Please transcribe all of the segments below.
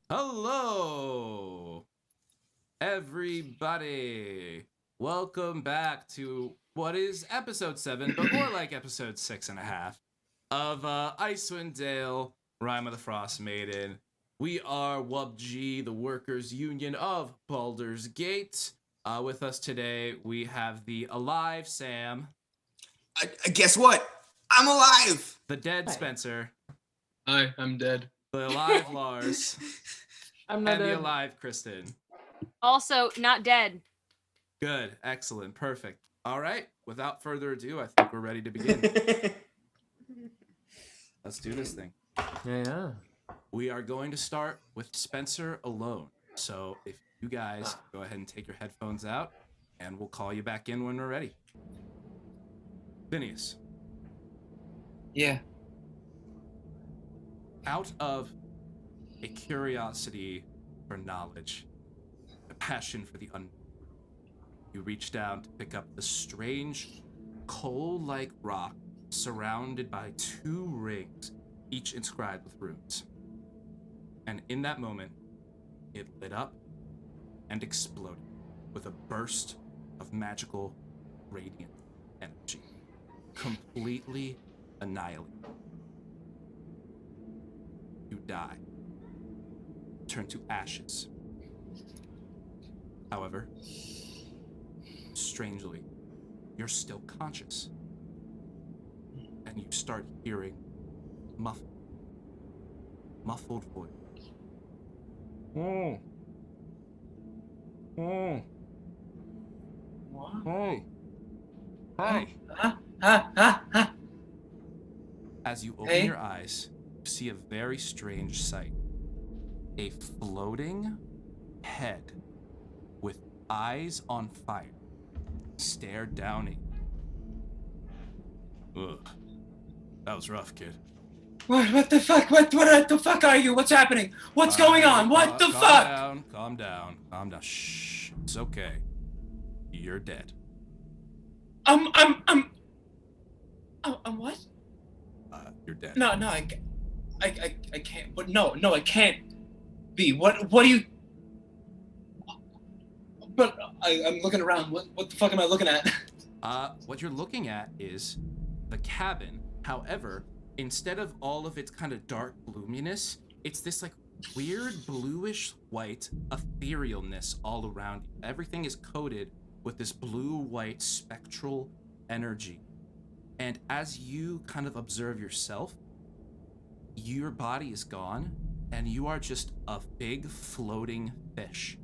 Hello, everybody. Welcome back to what is episode 7, but more like episode 6.5 of Icewind Dale, Rime of the Frostmaiden. We are WUBG, the Workers' Union of Baldur's Gate. With us today, we have the alive Sam, Guess what? I'm alive. the dead Hi. Spencer, Hi, I'm dead. the alive Lars, I'm not and the dead. alive Kristyn. Also, not dead. Good, excellent, perfect. All right, without further ado, I think we're ready to begin. Let's do this thing. Yeah. We are going to start with Spencer alone. So if you guys go ahead and take your headphones out, and we'll call you back in when we're ready. Phineas, Yeah. out of a curiosity for knowledge, a passion for the unknown, you reach down to pick up the strange coal-like rock surrounded by 2 rings, each inscribed with runes. And in that moment, it lit up and exploded with a burst of magical radiant energy, completely annihilated. You die, turn to ashes. However, strangely, you're still conscious, and you start hearing muffled voice. Oh. Oh. What? Hey. Hey. As you open Hey. your eyes, you see a very strange sight. A floating head with eyes on fire stare down at you. Ugh. That was rough, kid. What the fuck? What the fuck are you? What's happening? What's going on? What the fuck? Calm down. Shh. It's okay. You're dead. I'm what? You're dead. No, I can't. But no, I can't be. What do you? But I'm looking around. What the fuck am I looking at? What you're looking at is the cabin. However, instead of all of its kind of dark gloominess, it's this like weird bluish white etherealness all around you. Everything is coated with this blue-white spectral energy. And as you kind of observe yourself, your body is gone, and you are just a big floating fish.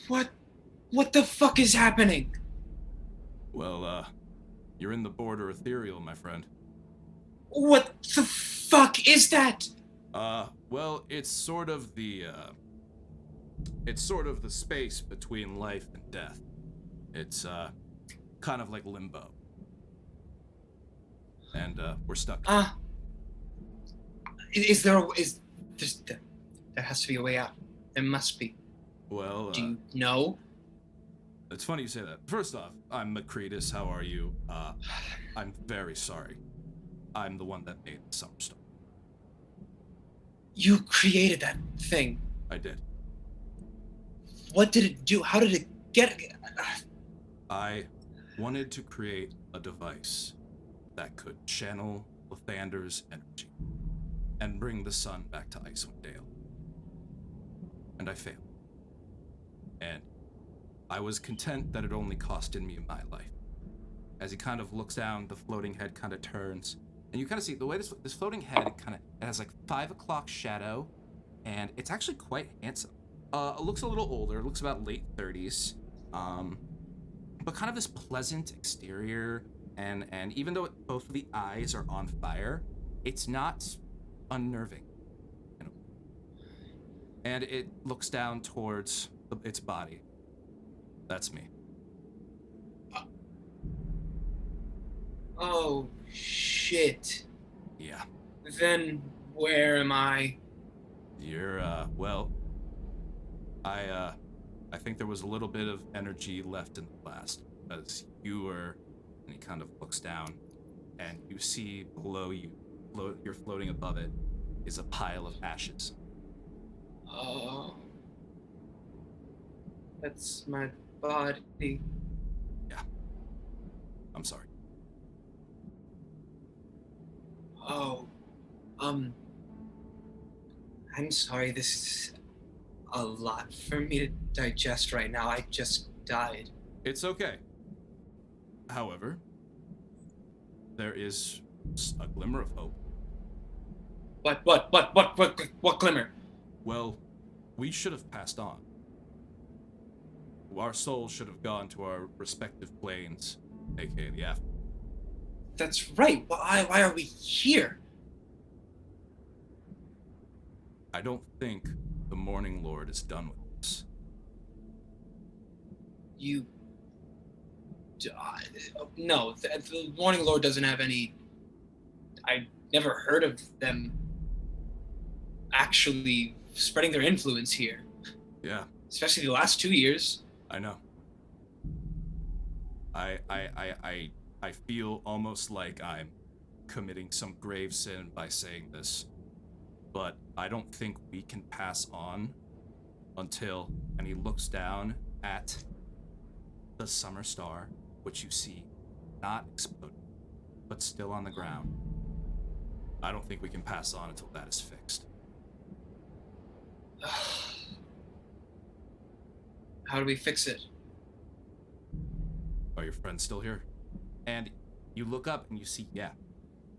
What the fuck is happening? Well, you're in the border ethereal, my friend. What the fuck is that? Well, it's sort of the space between life and death. It's, kind of like limbo. And, we're stuck. There has to be a way out. There must be. Well, Do you know? it's funny you say that. First off, I'm Macretus. How are you? I'm very sorry. I'm the one that made the Summerstorm. You created that thing. I did. What did it do? How did it get? I wanted to create a device that could channel Lathander's energy and bring the sun back to Icewind Dale. And I failed. And I was content that it only costed me my life. As he kind of looks down, the floating head kind of turns, and you kind of see the way this floating head it has like 5 o'clock shadow, and it's actually quite handsome. It looks a little older. It looks about late 30s, but kind of this pleasant exterior, and even though both of the eyes are on fire, it's not unnerving. You know? And it looks down towards its body. That's me. Oh shit. Yeah. Then where am I? You're, well, I think there was a little bit of energy left in the blast, because you were, and he kind of looks down, and you see below you, you're floating above it, is a pile of ashes. Oh. That's my body. I'm sorry. Oh. I'm sorry, this is a lot for me to digest right now. I just died. It's okay. However, there is a glimmer of hope. What glimmer? Well, we should have passed on. Our souls should have gone to our respective planes, aka the after. That's right. Why are we here? I don't think the Morning Lord is done with us. You. No, the Morning Lord doesn't have any. I never heard of them actually spreading their influence here, Yeah, especially the last 2 years. I know. I feel almost like I'm committing some grave sin by saying this, but I don't think we can pass on until, and he looks down at the summer star, which you see not exploding, but still on the ground. I don't think we can pass on until that is fixed. How do we fix it? Are your friends still here? And you look up and you see, yeah,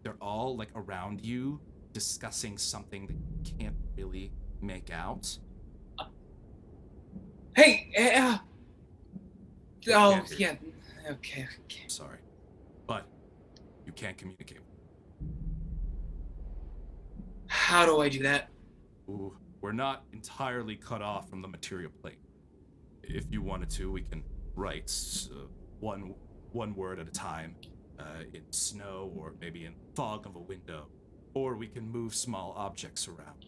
they're all like around you discussing something that you can't really make out. Hey, oh, can't hear yeah. Okay. Sorry. But you can't communicate. How do I do that? Ooh, we're not entirely cut off from the material plane. If you wanted to, we can write one word at a time in snow or maybe in fog of a window, or we can move small objects around.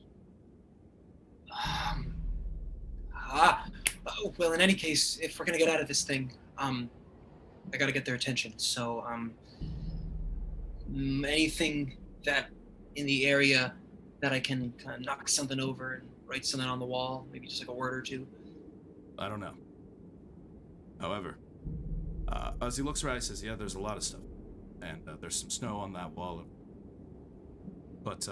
Well, in any case, if we're gonna get out of this thing, I gotta get their attention. So, anything that in the area that I can kind of knock something over and write something on the wall, maybe just like a word or two. I don't know. However, as he looks around, he says, yeah, there's a lot of stuff. And there's some snow on that wall. But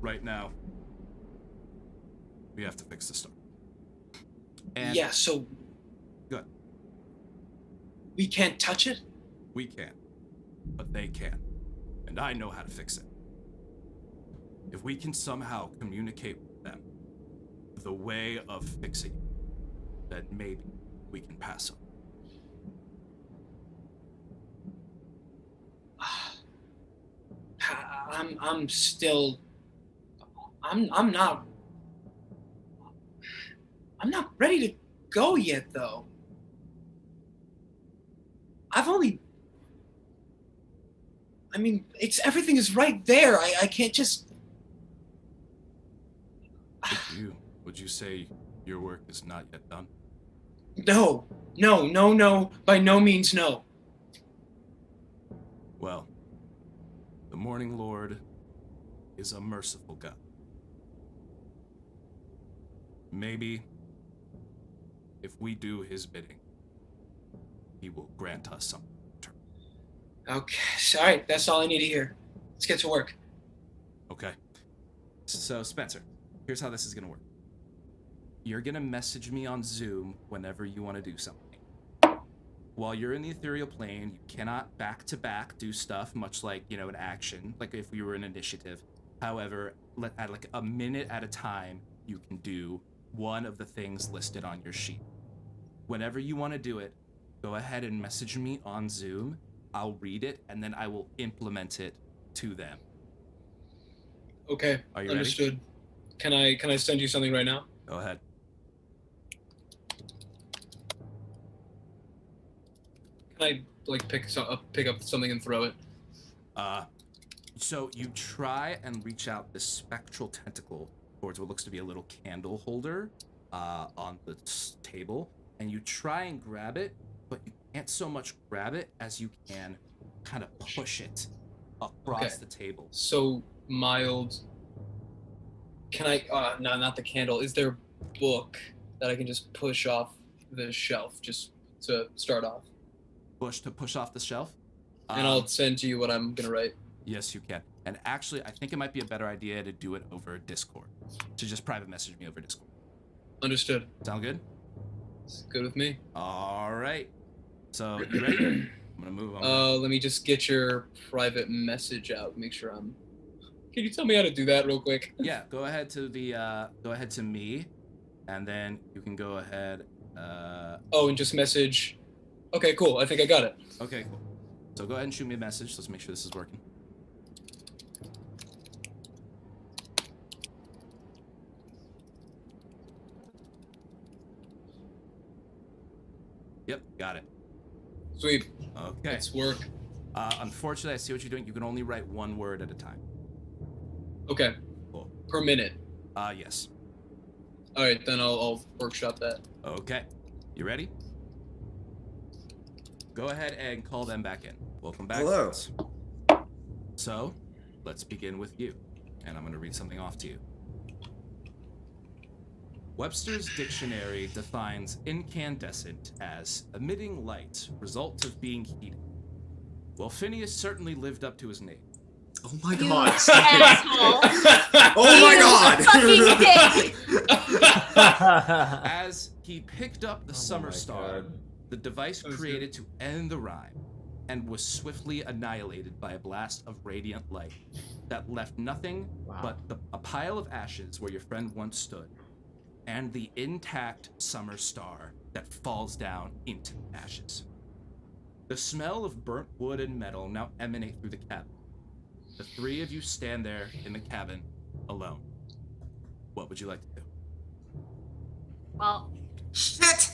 right now, we have to fix the star. And Yeah, so good. we can't touch it? We can, but they can. And I know how to fix it. If we can somehow communicate with them the way of fixing it, then maybe we can pass on. I'm still. I'm not ready to go yet, though. Everything is right there. I can't just. Would you say your work is not yet done? No. By no means, no. Well, the Morning Lord is a merciful God. Maybe if we do his bidding, he will grant us something. Okay, all right, that's all I need to hear. Let's get to work. Okay. So, Spencer, here's how this is gonna work. You're gonna message me on Zoom whenever you want to do something. While you're in the ethereal plane, you cannot back-to-back do stuff, much like, an action, like if we were an initiative. However, at like a minute at a time, you can do one of the things listed on your sheet. Whenever you want to do it, go ahead and message me on Zoom. I'll read it, and then I will implement it to them. Okay, Are you understood. Ready? Can I send you something right now? Go ahead. Can I pick up something and throw it? So you try and reach out this spectral tentacle towards what looks to be a little candle holder on the table, and you try and grab it, but you can't so much grab it as you can kind of push it across the table. So mild. Can I? No, not the candle. Is there a book that I can just push off the shelf just to start off? Push off the shelf. And I'll send you what I'm gonna write. Yes, you can. And actually, I think it might be a better idea to do it over Discord. To just private message me over Discord. Understood. Sound good? It's good with me. All right. So you ready? I'm gonna move on. Let me just get your private message out. Make sure I'm. Can you tell me how to do that real quick? Yeah. Go ahead to me, and then you can go ahead. Oh, and just message. Okay, cool. I think I got it. Okay, cool. So go ahead and shoot me a message. Let's make sure this is working. Yep, got it. Sweet. Okay. Let's work. Unfortunately, I see what you're doing. You can only write one word at a time. Okay. Cool. Per minute. Yes. All right, then I'll workshop that. Okay. You ready? Go ahead and call them back in. Welcome back. Hello. Friends. So, let's begin with you. And I'm going to read something off to you. Webster's dictionary defines incandescent as emitting light, result of being heated. Well, Phineas certainly lived up to his name. Oh my You god. asshole. Oh my god. Fucking dick. As he picked up the summer star, the device created to end the rhyme, and was swiftly annihilated by a blast of radiant light that left nothing but a pile of ashes where your friend once stood, and the intact summer star that falls down into the ashes. The smell of burnt wood and metal now emanate through the cabin. The three of you stand there in the cabin, alone. What would you like to do? Well, Shit.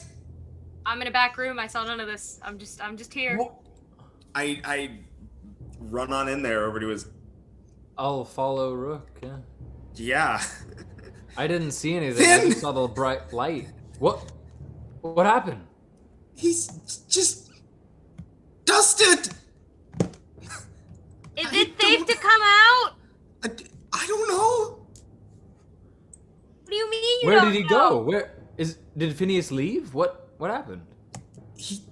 I'm in a back room. I saw none of this. I'm just here. I run on in there over to his. I'll follow Rook, yeah. Yeah. I didn't see anything. I just saw the bright light. What happened? He's just dusted. Is it safe to come out? I don't know. What do you mean you Where don't did he know? go? Did Phineas leave? What happened? He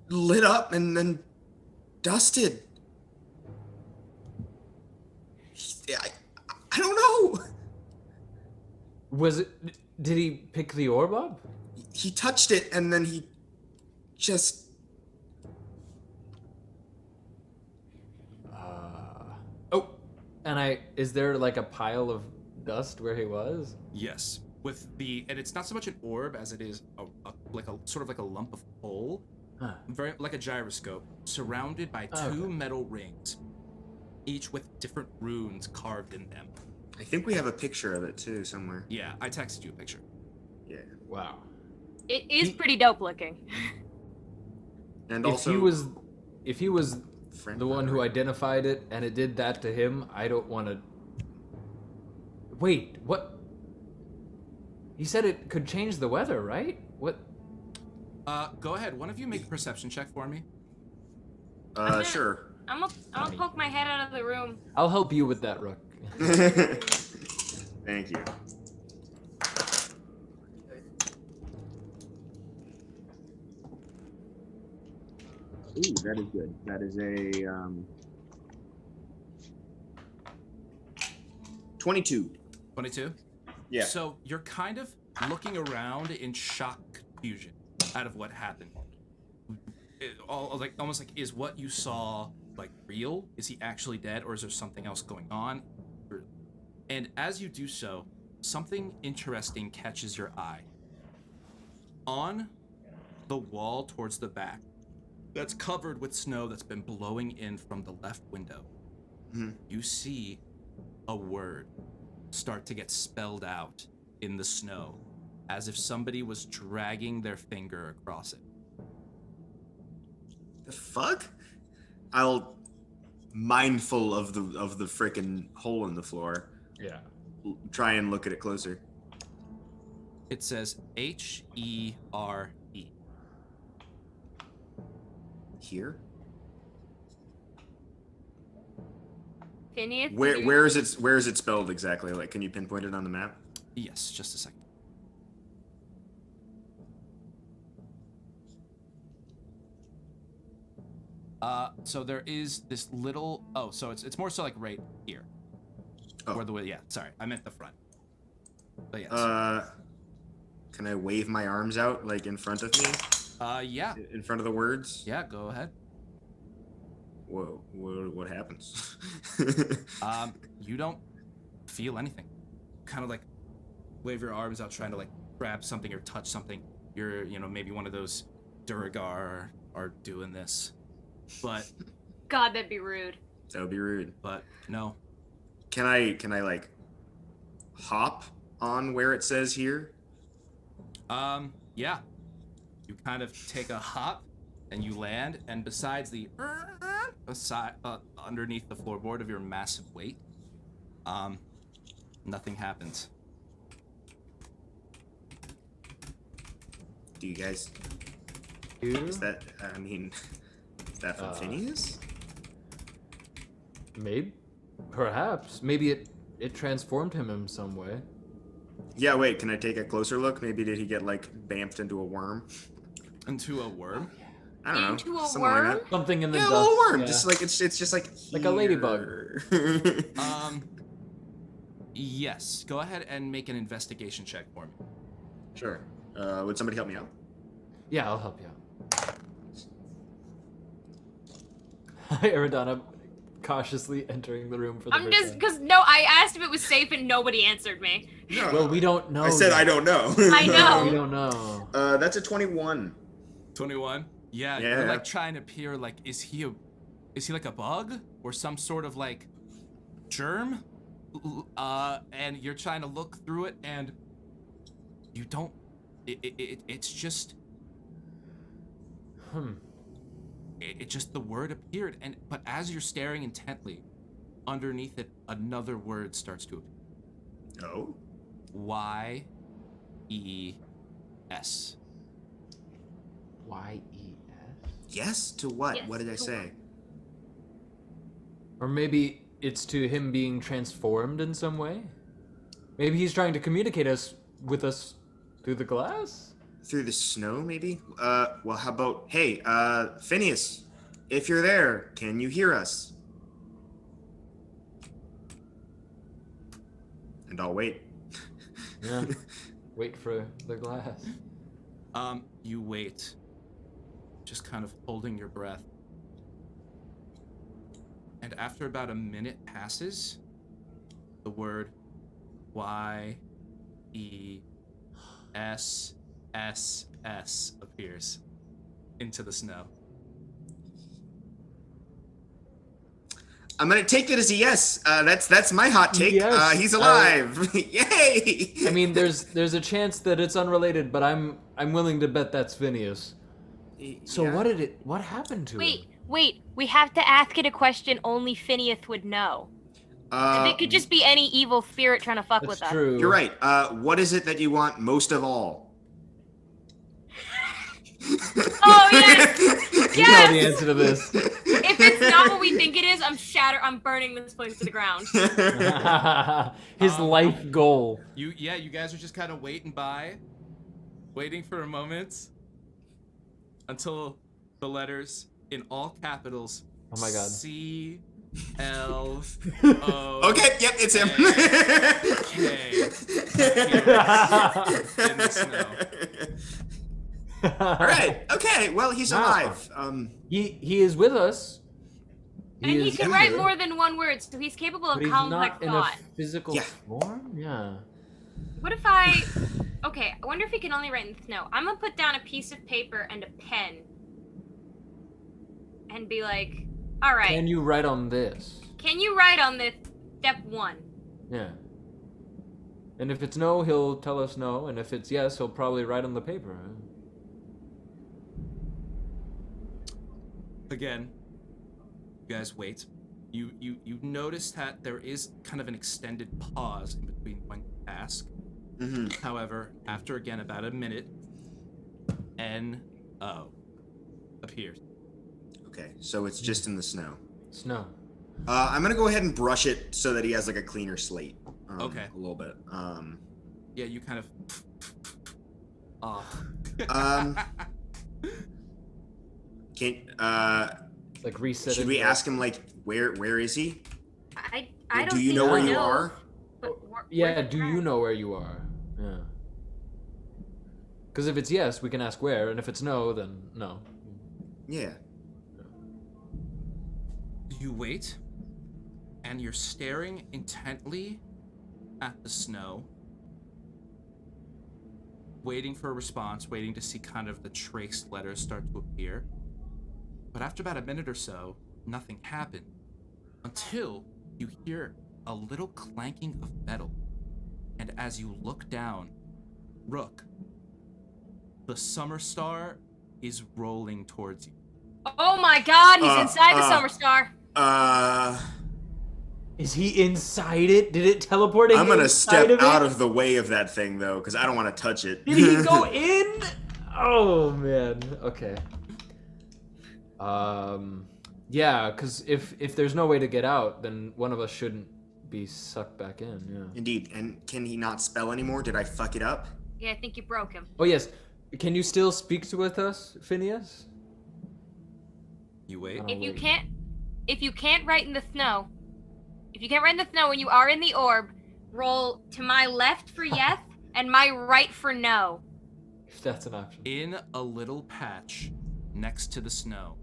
lit up and then dusted. I don't know. Did he pick the orb up? He touched it and then he just. And is there like a pile of dust where he was? Yes, and it's not so much an orb as it is a sort of like a lump of coal, very like a gyroscope, surrounded by two metal rings, each with different runes carved in them. I think we have a picture of it too somewhere. Yeah, I texted you a picture. Yeah. Wow. It is pretty dope looking. And If also, he was friend the one who memory. identified it and it did that to him, I don't want to. Wait, what? He said it could change the weather, right? What? Go ahead. One of you make a perception check for me. Sure. I'm gonna poke my head out of the room. I'll help you with that, Rook. Thank you. Ooh, that is good. That is a 22. 22? Yeah. So you're kind of looking around in shock confusion out of what happened. Almost like, is what you saw like real? Is he actually dead, or is there something else going on? And as you do so, something interesting catches your eye. On the wall towards the back, that's covered with snow that's been blowing in from the left window, you see a word start to get spelled out in the snow, as if somebody was dragging their finger across it. The fuck? I'll, mindful of the frickin' hole in the floor, try and look at it closer. It says H-E-R-E. Here? Phineas? Where is it spelled exactly? Like, can you pinpoint it on the map? Yes, just a second. So there is this little. Oh, so it's more so like right here. Oh. Where the way? Yeah, sorry, I meant the front. But yes. Can I wave my arms out like in front of me? Yeah. In front of the words? Yeah, go ahead. Whoa, what happens? You don't feel anything. Kind of like wave your arms out, trying to like grab something or touch something. You're, maybe one of those Duragar are doing this, but God, that'd be rude. That would be rude. But no. Can I like hop on where it says here? Yeah. You kind of take a hop and you land, and besides the underneath the floorboard of your massive weight, nothing happens. Do you guys? You? Is that from Phineas? Maybe, perhaps. Maybe it transformed him in some way. Yeah. Wait. Can I take a closer look? Maybe did he get like bamped into a worm? Into a worm? I don't know. Into a something worm? Like that. Something in the Yeah, a dust. little worm. Yeah. Just like it's just like Like a ladybug. here. Yes. Go ahead and make an investigation check for me. Sure. Would somebody help me out? Yeah, I'll help you out. Hi, Aridana, cautiously entering the room for the I'm first just time. because no, I asked if it was safe and nobody answered me. No. Well, we don't know. I said yet. I don't know. I know. We don't know. That's a 21. 21? Yeah, Yeah. you're like trying to peer, like, is he like a bug or some sort of like germ? And you're trying to look through it, and you don't. It's just. It just, the word appeared, but as you're staring intently, underneath it, another word starts to appear. Oh. Y-E-S. Y-E-S? Yes to what? Yes, What did I to say? Or maybe it's to him being transformed in some way? Maybe he's trying to communicate with us through the glass? Through the snow, maybe? Well, how about, hey, Phineas, if you're there, can you hear us? And I'll wait. Yeah. Wait for the glass. You wait, just kind of holding your breath. And after about a minute passes, the word Y-E-S-S-S appears into the snow. I'm gonna take that as a yes. That's my hot take. Yes, He's alive. Yay! I mean, there's a chance that it's unrelated, but I'm willing to bet that's Phineas. So Yeah. what happened to him? Wait, we have to ask it a question only Phineas would know. It could just be any evil spirit trying to fuck That's with us. true. You're right. What is it that you want most of all? Oh, yes! You know the answer to this. If it's not what we think it is, I'm burning this place to the ground. His life goal. You guys are just kind of waiting for a moment until the letters in all capitals. Oh my God. C-L-O. Okay, yep, it's him. K. In the snow. All right. Okay. Well, he's Wow. alive. He is with us. And he is can here, write more than one word, so he's capable of but he's complex not in thought. a physical Yeah. form. Yeah. What if Okay, I wonder if he can only write in the snow. I'm gonna put down a piece of paper and a pen. And be like, alright. Can you write on this? Can you write on this step 1? Yeah. And if it's no, he'll tell us no, and if it's yes, he'll probably write on the paper. Again, you guys wait. You notice that there is kind of an extended pause in between when you ask. Mm-hmm. However, after again about a minute, N-O appears. Okay, so it's just in the snow. Snow. I'm gonna go ahead and brush it so that he has like a cleaner slate. Okay. A little bit. Yeah, you kind of. Can Like reset. should we ask him like where is he? I don't. Do you think know where he you knows, are? but Yeah, do you know where you are? Yeah. Because if it's yes, we can ask where, and if it's no, then no. Yeah. You wait, and you're staring intently at the snow, waiting for a response, waiting to see kind of the traced letters start to appear. But after about a minute or so, nothing happened until you hear a little clanking of metal. And as you look down, Rook, the summer star is rolling towards you. Oh my God! He's inside the summer star. Is he inside it? Did it teleport him? I'm gonna step of out it? of the way of that thing though, because I don't want to touch it. Did he go in? Oh man. Okay. Yeah, because if there's no way to get out, then one of us shouldn't be sucked back in. Yeah. Indeed. And can he not spell anymore? Did I fuck it up? Yeah, I think you broke him. Oh yes. Can you still speak with us, Phineas? You wait. If you can't write in the snow, when you are in the orb, roll to my left for yes and my right for no. If that's an option. In a little patch next to the snow,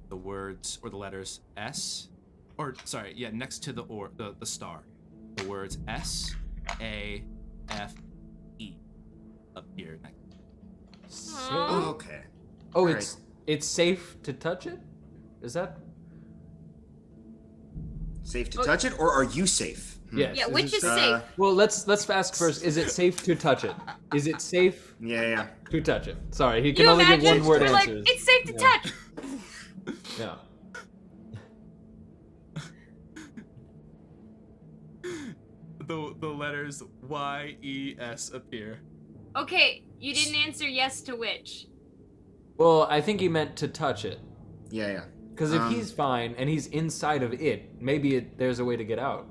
the words or the letters S, or sorry, yeah, next to the star, the words S, A, F, E appear next. Oh, okay. Oh, All it's safe to touch it? Is that? Safe to touch it, or are you safe? Yes. Yeah, which is safe? Well, let's ask first. Is it safe to touch it? Is it safe Yeah. to touch it? Sorry, he can You only give imagine? one word We're like, answers. it's safe to touch. Yeah. The letters Y, E, S appear. Okay, you didn't answer yes to which. Well, I think he meant to touch it. Yeah. Because if he's fine and he's inside of it, maybe there's a way to get out.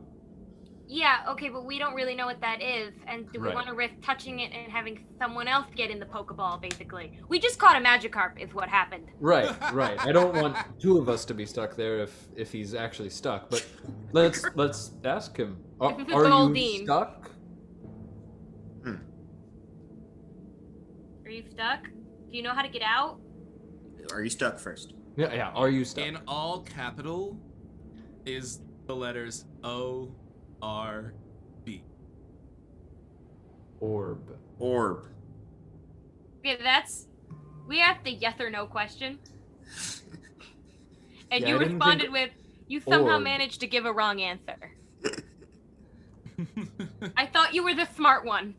Yeah, okay, but we don't really know what that is, and do we Right. want to risk touching it and having someone else get in the Pokeball, basically? We just caught a Magikarp, is what happened. Right. I don't want two of us to be stuck there if he's actually stuck. But let's ask him. Are If it's you Goldeen. stuck? Are you stuck? Do you know how to get out? Are you stuck first? Yeah. Are you stuck? In all capital is the letters O, R, B. Orb. Yeah, we have the yes or no question. And Yeah, you I didn't responded think with, you somehow orb. managed to give a wrong answer. I thought you were the smart one.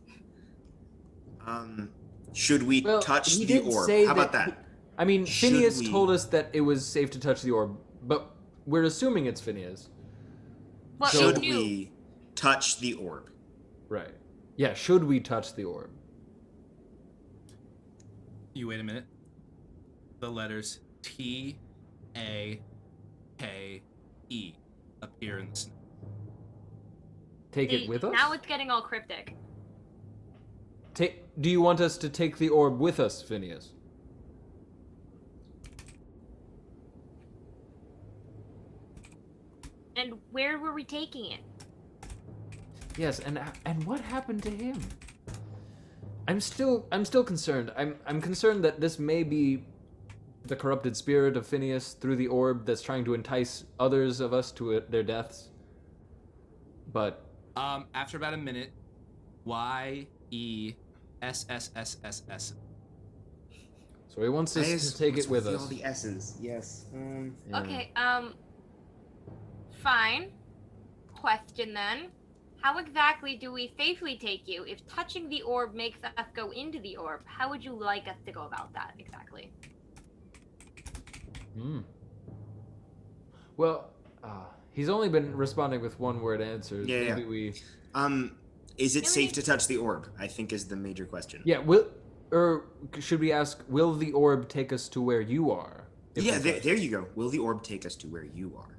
Should we Well, touch he the did orb? say How about that- that? I mean, Should Phineas we- told us that it was safe to touch the orb, but we're assuming it's Phineas. Well, Should you knew. we touch the orb? Right. Yeah, should we touch the orb? You wait a minute. The letters T, A, K, E appear in the snow. Take See, it with us? Now it's getting all cryptic. Do you want us to take the orb with us, Phineas? And where were we taking it? Yes, and what happened to him? I'm still concerned. I'm concerned that this may be the corrupted spirit of Phineas through the orb that's trying to entice others of us to their deaths. But After about a minute, Y, E, S, S, S, S, S. so he wants us to take it with us. All the S's. Yes. Yeah. Okay, fine. Question then. How exactly do we safely take you? If touching the orb makes us go into the orb, how would you like us to go about that exactly? Well, he's only been responding with one-word answers. Yeah. Maybe we. Is it Really? safe to touch the orb? I think is the major question. Yeah. Should we ask? Will the orb take us to where you are? If Yeah. we touch? There you go. Will the orb take us to where you are?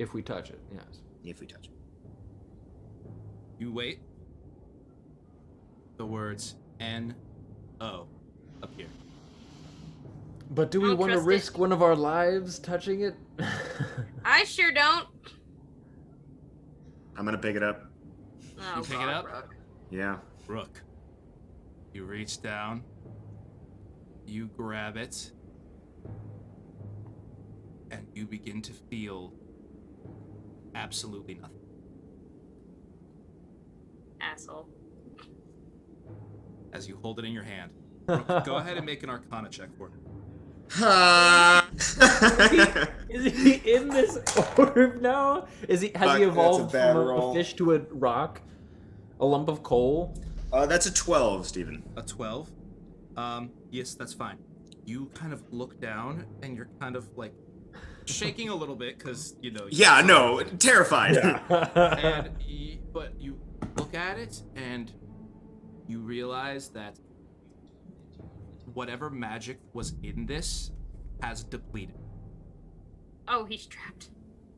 If we touch it, yes. If we touch it. You wait. The words N-O appear. But do we Don't want to trust it. risk one of our lives touching it? I sure don't. I'm gonna pick it up. Oh, You pick it God, up? Rook. Yeah. Rook. You reach down. You grab it. And you begin to feel absolutely nothing. Asshole. As you hold it in your hand. Rook, go ahead and make an Arcana check for me. Is he in this orb now? Has he Fuck, that's a evolved bad from a roll. fish to a rock? A lump of coal? That's a 12, Steven. A 12? Yes, that's fine. You kind of look down and you're kind of like shaking a little bit because, you know. Yeah, no, terrified. But you look at it and you realize that whatever magic was in this has depleted. Oh, he's trapped.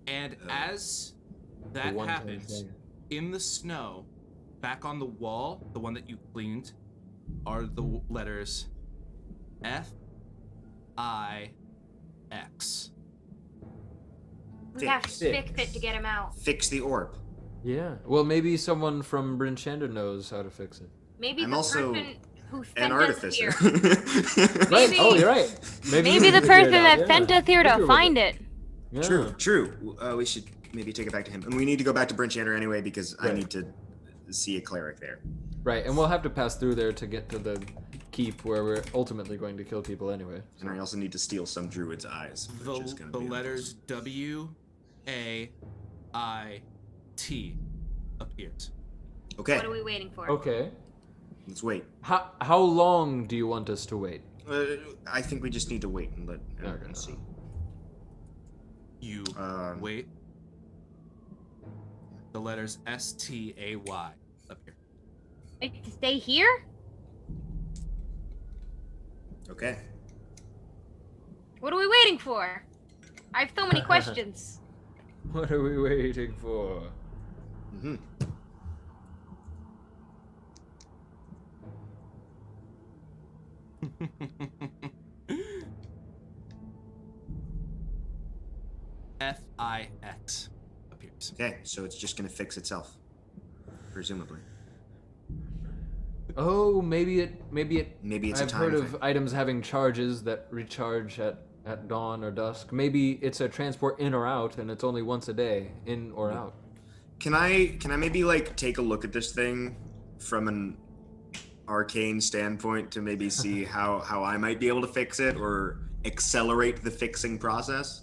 And as that happens, in the snow, back on the wall, the one that you cleaned, are the letters F-I-X. We have to fix it to get him out. Fix the orb. Yeah. Well, maybe someone from Bryn Shander knows how to fix it. Maybe I'm the also person who An sent us artificer. here. Right. Maybe- Oh, you're right. Maybe we the can figure person it out, that yeah. sent us here Figure to with find it. Yeah. True. We should maybe take it back to him. And we need to go back to Bryn Shander anyway because I Right. need to see a cleric there. Right, and we'll have to pass through there to get to the keep where we're ultimately going to kill people anyway. And I also need to steal some druid's eyes. Which is gonna The be letters W-A-I-T appears. Okay, What are we waiting for? Okay. let's wait. How long do you want us to wait? I think we just need to wait and Okay. see. You Um, wait. The letters S-T-A-Y appear. Like, to stay here? Okay. What are we waiting for? I have so many questions. What are we waiting for? Mm-hmm. F-I-X appears. Okay, so it's just gonna fix itself, presumably. Oh, maybe it. Maybe it's a I've time heard thing. of items having charges that recharge at dawn or dusk. Maybe it's a transport in or out, and it's only once a day, in or out. Can I maybe like take a look at this thing from an arcane standpoint to maybe see how I might be able to fix it or accelerate the fixing process?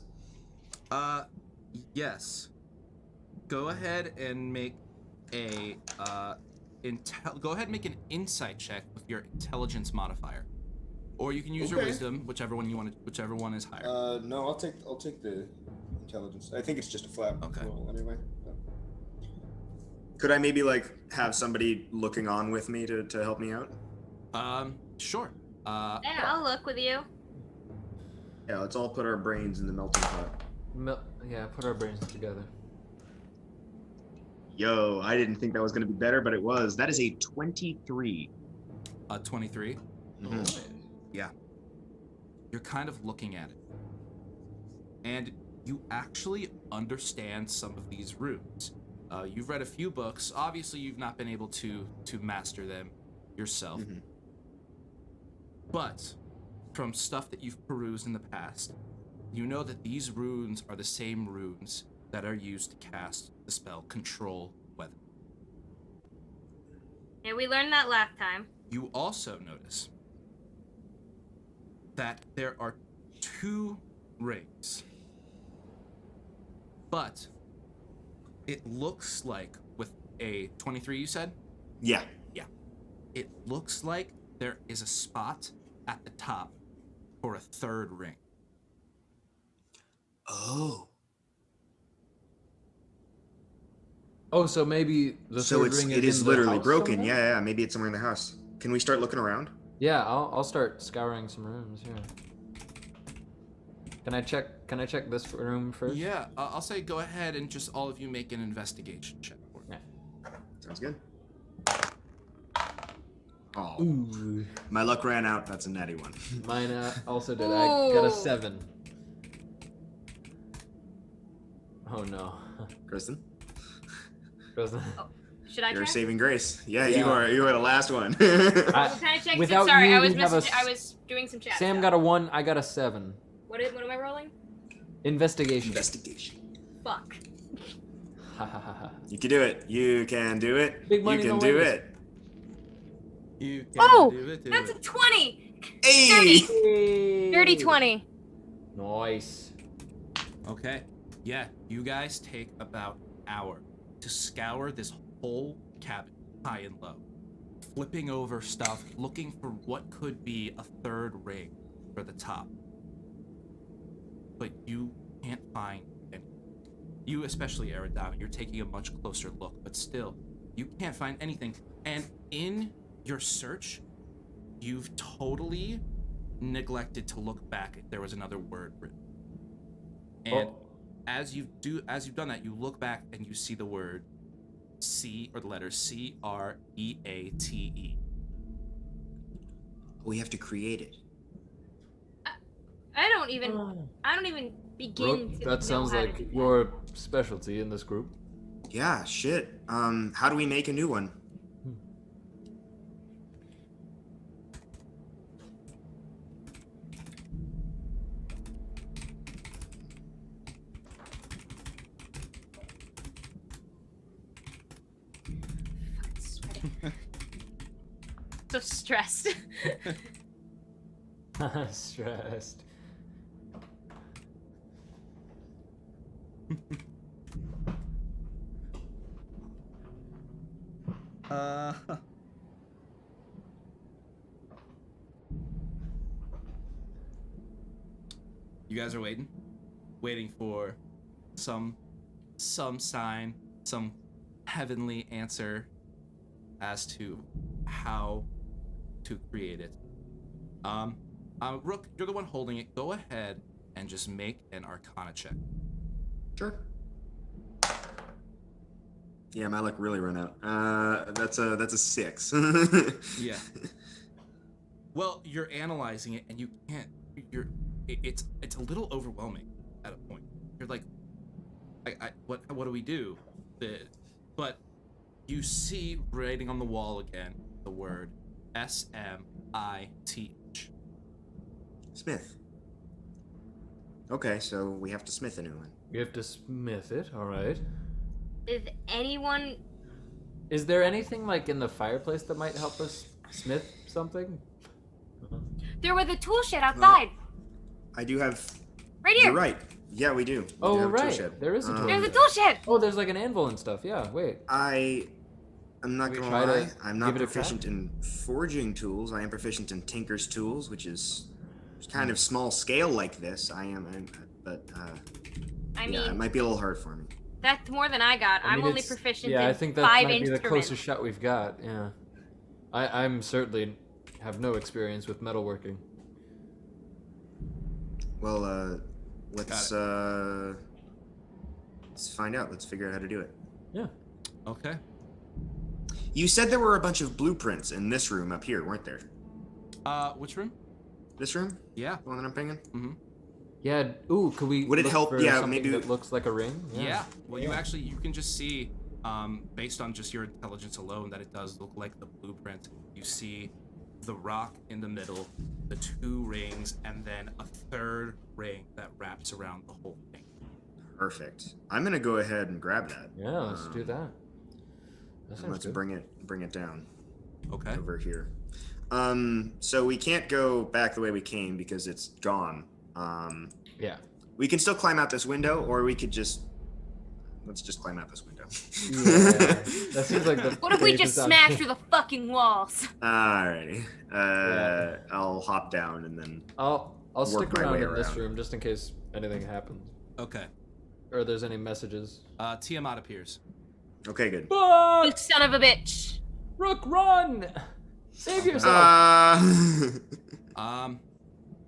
Yes. Go ahead and make a go ahead and make an insight check with your intelligence modifier, or you can use your Okay. wisdom, whichever one is higher. No, I'll take the intelligence. I think it's just a flat Okay. roll anyway. Could I maybe like have somebody looking on with me to help me out? Sure. Yeah, I'll look with you. Yeah, let's all put our brains in the melting pot. Yeah, put our brains together. Yo, I didn't think that was going to be better, but it was. That is a 23. 23. Mhm. Yeah. You're kind of looking at it, and you actually understand some of these runes. You've read a few books. Obviously, you've not been able to master them yourself. Mhm. But from stuff that you've perused in the past, you know that these runes are the same runes that are used to cast the spell Control Weather. Yeah, we learned that last time. You also notice that there are 2 rings, but it looks like, with a 23 you said? Yeah. It looks like there is a spot at the top for a 3rd ring. Oh. Oh, so maybe the So third ring it is is in the literally house broken. somewhere? Yeah, maybe it's somewhere in the house. Can we start looking around? Yeah, I'll start scouring some rooms. Yeah. Can I check this room first? Yeah, I'll say go ahead and just all of you make an investigation check for me. Yeah. Sounds good. Oh, Ooh. my luck ran out. That's a natty one. Mine also did. I got a Ooh. 7. Oh no. Kristyn, Should I you're a check? saving grace. Yeah, Yeah. you are. You are the last one. What kind of check? without Sorry, you, I was we'd have a I was doing some chat. Sam stuff. got a 1, I got a 7. What am I rolling? Investigation. Investigation. Fuck. Ha ha ha ha. You can do it. You can do it. Big money, you can no do ladies. it. You can Oh, do it. that's a 20. Hey! Dirty 20. Nice. Okay. Yeah, you guys take about an hour to scour this whole cabin, high and low, flipping over stuff, looking for what could be a third ring for the top. But you can't find any. You, especially Aerodama, you're taking a much closer look, but still, you can't find anything. And in your search, you've totally neglected to look back if there was another word written. And as you've done that, you look back and you see the word C, or the letters CREATE. We have to create it. I don't even begin Rook, to that know sounds how to like do that. your specialty in this group. Yeah, shit. How do we make a new one? Fucking sweating. So stressed. Stressed. You guys are waiting for some sign, some heavenly answer as to how to create it. Rook, you're the one holding it. Go ahead and just make an Arcana check. Sure. Yeah, my luck really ran out. That's a 6. Yeah. Well, you're analyzing it, and you can't. It's a little overwhelming at a point. You're like, what do we do? But you see writing on the wall again the word SMITH. Smith. Okay, so we have to smith a new one. You have to smith it, alright. Is anyone? Is there anything like in the fireplace that might help us smith something? There was a tool shed outside. I do have. Right here. You're right. Yeah, we do. We Oh, do have a tool right. shed. There is a tool There's a shed. tool shed. Oh, there's like an anvil and stuff. Yeah, wait. I'm not Can we gonna try to lie. I'm not give it a try? proficient in forging tools. I am proficient in tinker's tools, which is kind of small scale like this. I yeah, mean, it might be a little hard for me. that's more than I got. I I'm mean, only it's- proficient Yeah, in I think that 5 might be the instruments. closest shot we've got. Yeah. I'm certainly have no experience with metalworking. Well, let's find out. Let's figure out how to do it. Yeah. Okay. You said there were a bunch of blueprints in this room up here, weren't there? Which room? This room? Yeah. The one that I'm pinging? Mm-hmm. Yeah. Ooh, could we? Would it look help- for yeah, something maybe- that looks like a ring. Yeah. Well, you can just see, based on just your intelligence alone, that it does look like the blueprint. You see the rock in the middle, the 2 rings, and then a third ring that wraps around the whole thing. Perfect. I'm gonna go ahead and grab that. Yeah. Let's do that. That And sounds let's good. bring it down Okay. over here. So we can't go back the way we came because it's gone. Yeah. We can still climb out this window, or we could let's just climb out this window. Yeah. That seems like the. What if we just safest smash option. through the fucking walls? Alrighty. Yeah. I'll hop down and then. I'll work stick my around way in this around. room just in case anything happens Okay. or there's any messages. Tiamat appears. Okay, good. You Fuck! son of a bitch. Rook, run! Save yourself. Uh,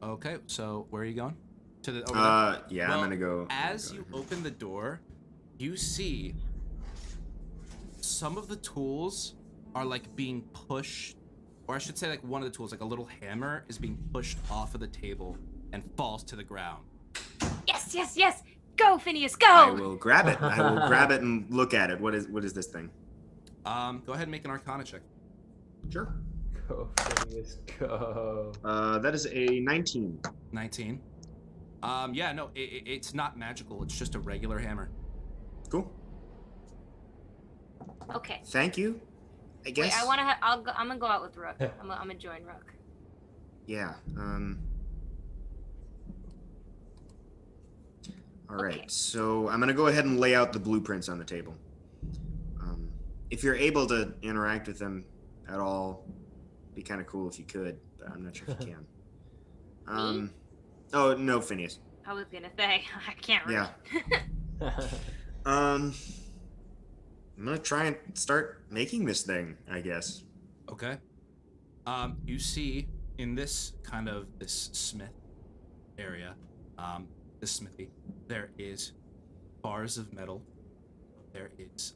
Okay. So where are you going? To the over there? Yeah, Well, I'm gonna go. As you open the door, you see some of the tools are like being pushed, or I should say, like one of the tools, like a little hammer, is being pushed off of the table and falls to the ground. Yes, yes, yes. Go, Phineas, go. I will grab it. I will grab it and look at it. What is this thing? Go ahead and make an Arcana check. Sure. Go, Phineas, go. That is a 19. 19. Yeah, no, it's not magical. It's just a regular hammer. Cool. Okay. Thank you. I guess. Wait, I'm gonna go out with Rook. I'm gonna join Rook. Yeah. All right. Okay. So I'm gonna go ahead and lay out the blueprints on the table. If you're able to interact with them at all, it'd be kind of cool if you could, but I'm not sure if you can. Me? Oh no, Phineas. I was gonna say I can't read. Yeah. I'm gonna try and start making this thing, I guess. Okay. You see in this smith area, this smithy, there is bars of metal. There is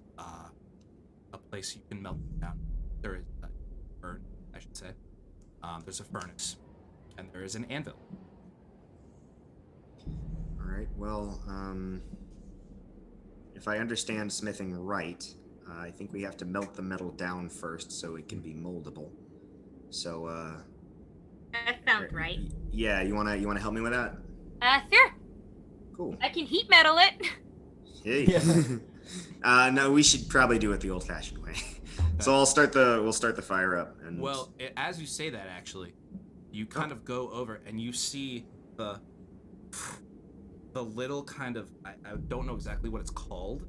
a place you can melt them down. There is a burn, I should say. There's a furnace, and there is an anvil. All right. Well, if I understand smithing right, I think we have to melt the metal down first so it can be moldable. So, That sounds right. yeah, you wanna help me with that? Sure. Cool. I can heat metal it. Hey. Yeah. No, we should probably do it the old-fashioned way. So we'll start the fire up. And Well, as you say that, actually, you kind of go over and you see the little kind of, I don't know exactly what it's called,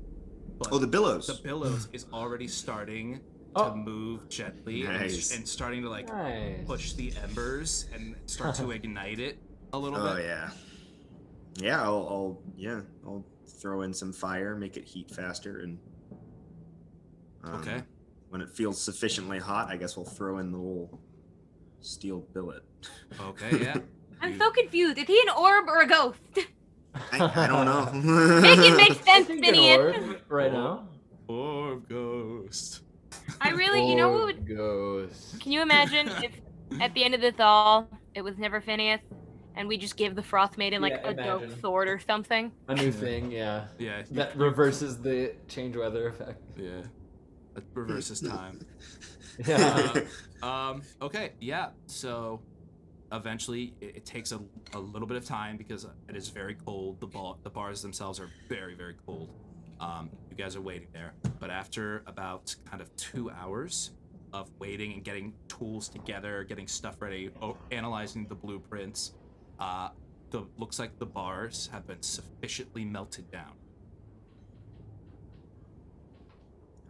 but the billows. the billows is already starting Oh. to move gently Nice. and starting to like Nice. push the embers and start to ignite it a little Oh bit. yeah. Yeah, I'll throw in some fire, make it heat faster, and Okay. when it feels sufficiently hot, I guess we'll throw in the little steel billet. Okay, yeah. I'm so confused. Is he an orb or a ghost? I don't know. Make it make sense, Think an Phineas. orb right now. Orb ghost. I really, you know what would... Ghost. Can you imagine if at the end of this all, it was never Phineas, and we just give the Frostmaiden like Yeah, a dope imagine. sword or something? A new thing, yeah. Yeah. That reverses the change weather effect. Yeah. That reverses time. Yeah. Okay, yeah. So eventually it takes a little bit of time because it is very cold. The bars themselves are very, very cold. You guys are waiting there. But after about kind of 2 hours of waiting and getting tools together, getting stuff ready, analyzing the blueprints, looks like the bars have been sufficiently melted down.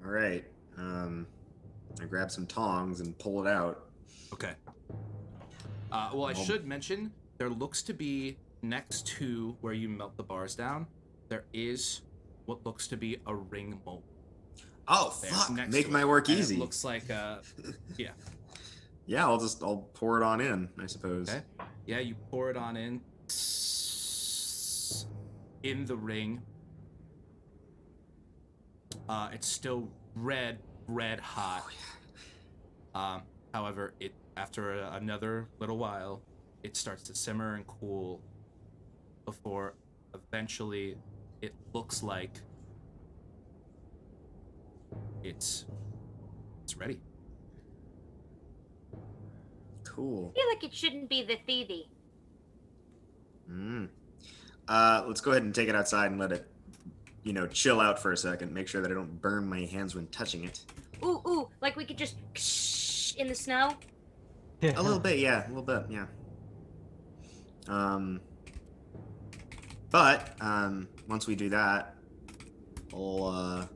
All right. I grab some tongs and pull it out. Okay. Well, I should mention, there looks to be, next to where you melt the bars down, there is what looks to be a ring mold. Oh there fuck! next Make to my it. work And easy. It looks like, yeah. Yeah, I'll pour it on in, I suppose. Okay. Yeah, you pour it on in the ring. It's still red hot. However, after another little while, it starts to simmer and cool before eventually it looks like it's ready. Cool. I feel like it shouldn't be this easy. Let's go ahead and take it outside and let it, chill out for a second. Make sure that I don't burn my hands when touching it. Ooh, like we could just in the snow. A little bit, yeah. A little bit, yeah. But once we do that, I'll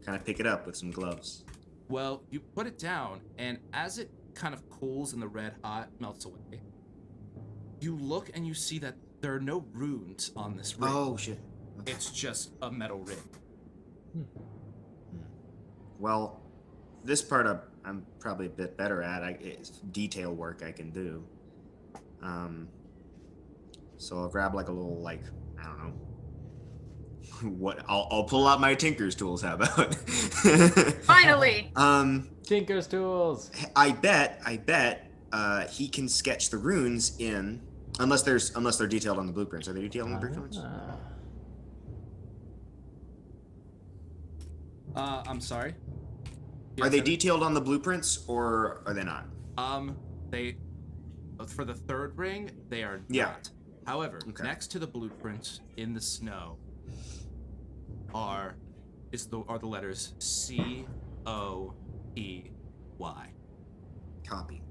kind of pick it up with some gloves. Well, you put it down, and as it kind of cools and the red hot melts away, you look and you see that there are no runes on this ring. Oh shit. Okay. It's just a metal ring. Well, this part I'm probably a bit better at. It's detail work I can do. So I'll grab like a little like I don't know. What I'll pull out my tinker's tools. How about? Finally. Tinker's tools. I bet he can sketch the runes in unless they're detailed on the blueprints. Are they detailed on the blueprints? I'm sorry. Are they detailed on the blueprints or are they not? They for the third ring they are Yeah. not. However, Okay. next to the blueprints in the snow are the letters COPY. Copy.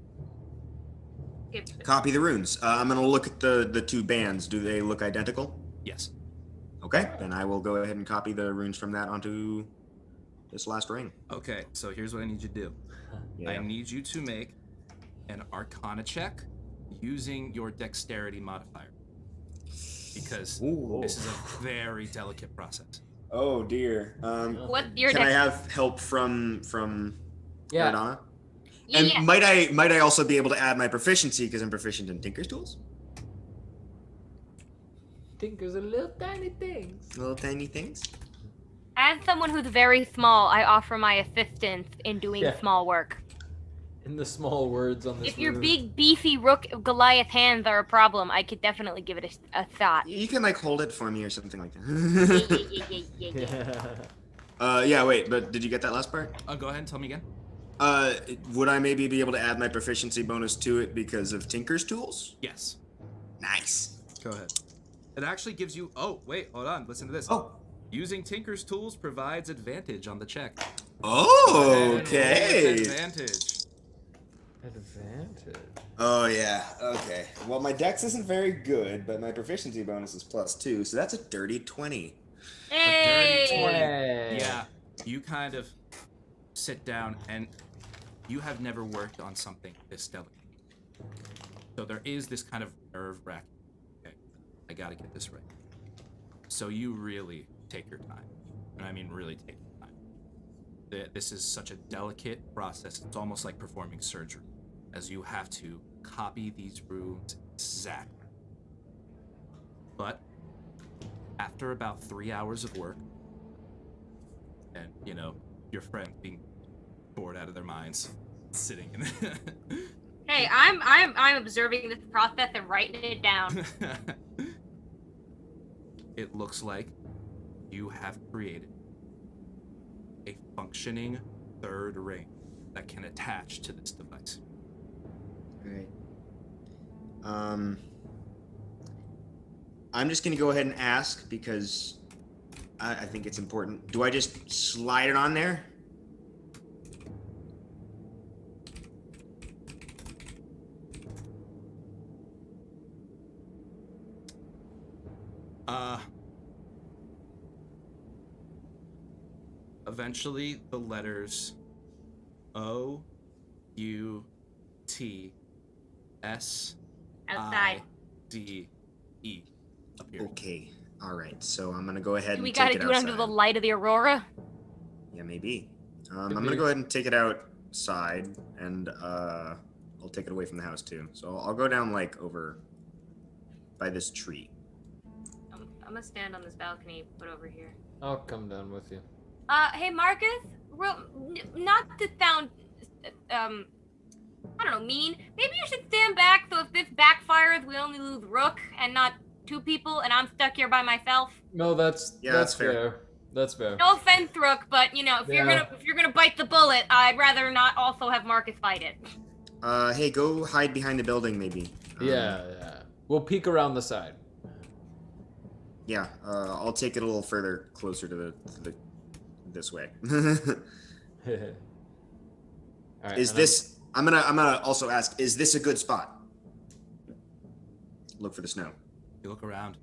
Skip. Copy the runes. I'm gonna look at the two bands. Do they look identical? Yes. Okay, then I will go ahead and copy the runes from that onto this last ring. Okay, so here's what I need you to do. Yeah. I need you to make an Arcana check using your Dexterity modifier. Because Ooh. this is a very delicate process. Oh dear. What's your Can I dex? have help from Yeah. Ardana? Yeah, And yeah. might I also be able to add my proficiency because I'm proficient in Tinker's tools? Tinker's a little tiny things. Little tiny things. As someone who's very small, I offer my assistance in doing Yeah. small work. In the small words on this If your rune. big, beefy rook Goliath hands are a problem, I could definitely give it a thought. You can like hold it for me or something like Yeah, that. yeah, yeah, yeah, yeah, yeah. Yeah. Wait, but did you get that last part? Go ahead and tell me again. Would I maybe be able to add my proficiency bonus to it because of Tinker's tools? Yes. Nice. Go ahead. It actually gives you. Oh, wait, hold on. Listen to this. Oh. Using Tinker's tools provides advantage on the check. Oh, And okay. roll with advantage. Advantage. Oh yeah. Okay. Well, my dex isn't very good, but my proficiency bonus is +2, so that's a dirty 20. Hey! 20. Hey. Yeah, you kind of sit down and you have never worked on something this delicate. So there is this kind of nerve-wracking, okay, I gotta get this right. So you really take your time. And I mean really take your time. This is such a delicate process. It's almost like performing surgery, as you have to copy these runes exactly. But after about 3 hours of work, and you know, your friend being bored out of their minds, sitting in Hey, I'm observing this process and writing it down. it looks like you have created a functioning third ring that can attach to this device. Right. I'm just gonna go ahead and ask because I think it's important. Do I just slide it on there? Eventually the letters O U T S Outside. I D E appear. Okay. All right. So I'm gonna go ahead Do we and gotta take it do it under outside. the light of the aurora? Yeah, maybe. I'm Could gonna be. go ahead and take it outside, and I'll take it away from the house too. So I'll go down like over by this tree. I'm gonna stand on this balcony, put over here. I'll come down with you. Hey Marcus, not to sound, I don't know, mean. Maybe you should stand back so if this backfires, we only lose Rook and not two people, and I'm stuck here by myself. No, that's fair. That's fair. No offense, Rook, but you know, if you're gonna bite the bullet, I'd rather not also have Marcus fight it. Hey, go hide behind the building, maybe. Yeah. We'll peek around the side. Yeah. I'll take it a little further, closer to the this way. All right, Is and this? I'm gonna also ask. Is this a good spot? Look for the snow. You look around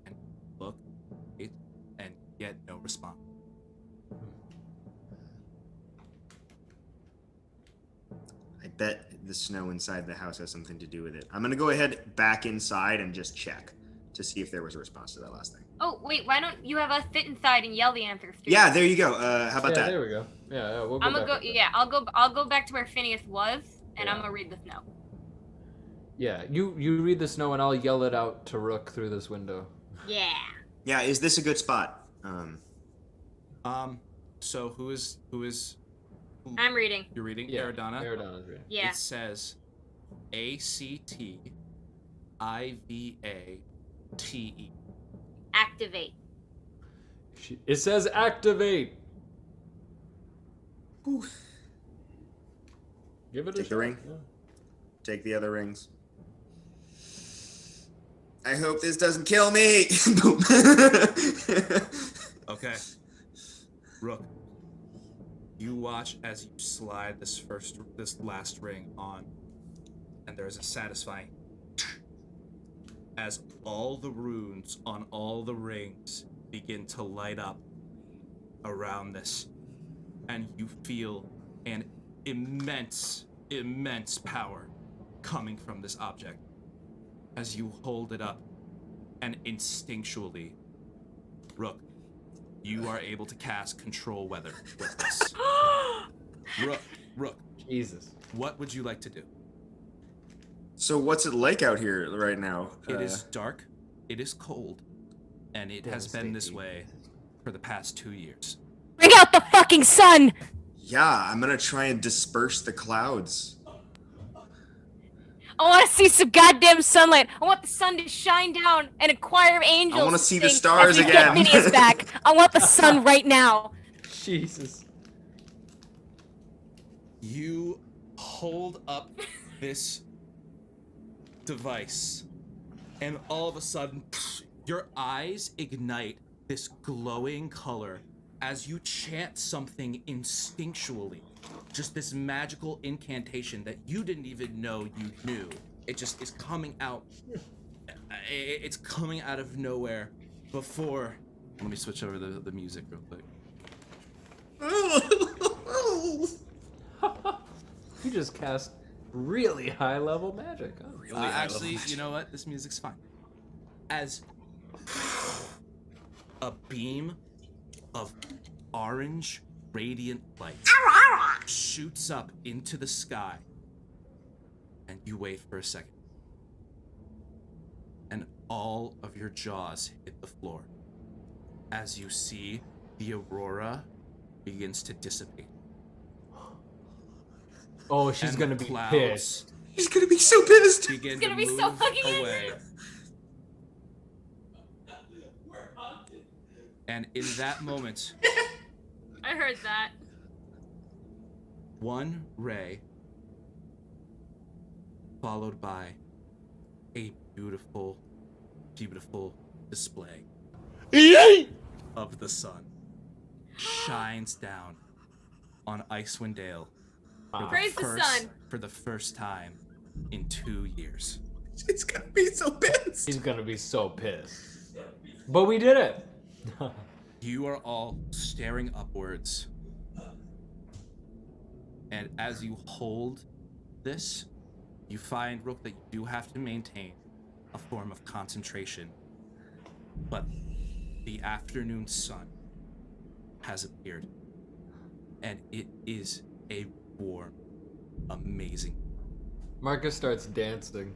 and look and get no response. I bet the snow inside the house has something to do with it. I'm gonna go ahead back inside and just check to see if there was a response to that last thing. Oh wait, why don't you have us sit inside and yell the answers? To Yeah, you? there you go. How about yeah, that? there we go. Yeah, we'll go I'm gonna back go. up there. Yeah, I'll go back to where Phineas was, and I'm Yeah. gonna read this note. Yeah, you read the snow, and I'll yell it out to Rook through this window. Yeah. Yeah, is this a good spot? So who is I'm reading. you're reading? Yeah, Aradana. Aradana's reading. Yeah. It says ACTIVATE. Activate. It says activate. Whew. Give it a Take the shot. ring. Yeah. Take the other rings. I hope this doesn't kill me. Boom. Okay. Rook, you watch as you slide this last ring on, and there's a satisfying as all the runes on all the rings begin to light up around this, and you feel an immense power coming from this object as you hold it up, and instinctually, Rook, you are able to cast Control Weather with this. Rook, Jesus. what would you like to do? So what's it like out here right now? It is dark, it is cold, and it has been this way for the past 2 years. Bring out the fucking sun! Yeah, I'm gonna try and disperse the clouds. I want to see some goddamn sunlight. I want the sun to shine down and a choir of angels. I wanna see the sing stars as we get again. Phineas back. I want the sun right now. Jesus. You hold up this device, and all of a sudden, your eyes ignite this glowing color as you chant something instinctually. Just this magical incantation that you didn't even know you knew. It just is coming out. It's coming out of nowhere before. Let me switch over the music real quick. You just cast really high level magic. Huh? Actually, you know what? This music's fine. As a beam of orange radiant light shoots up into the sky, and you wait for a second, and all of your jaws hit the floor as you see the aurora begins to dissipate. Oh, she's and gonna the be clouds pissed. He's gonna be so pissed. begin He's gonna to be move so fucking away. angry. And in that moment, I heard that. one ray followed by a beautiful, beautiful display of the sun shines down on Icewind Dale Praise the sun. for the first time in 2 years. He's gonna be so pissed. He's gonna be so pissed. But we did it. You are all staring upwards, and as you hold this, you find, Rook, that you do have to maintain a form of concentration, but the afternoon sun has appeared, and it is a warm, amazing. Marcus starts dancing.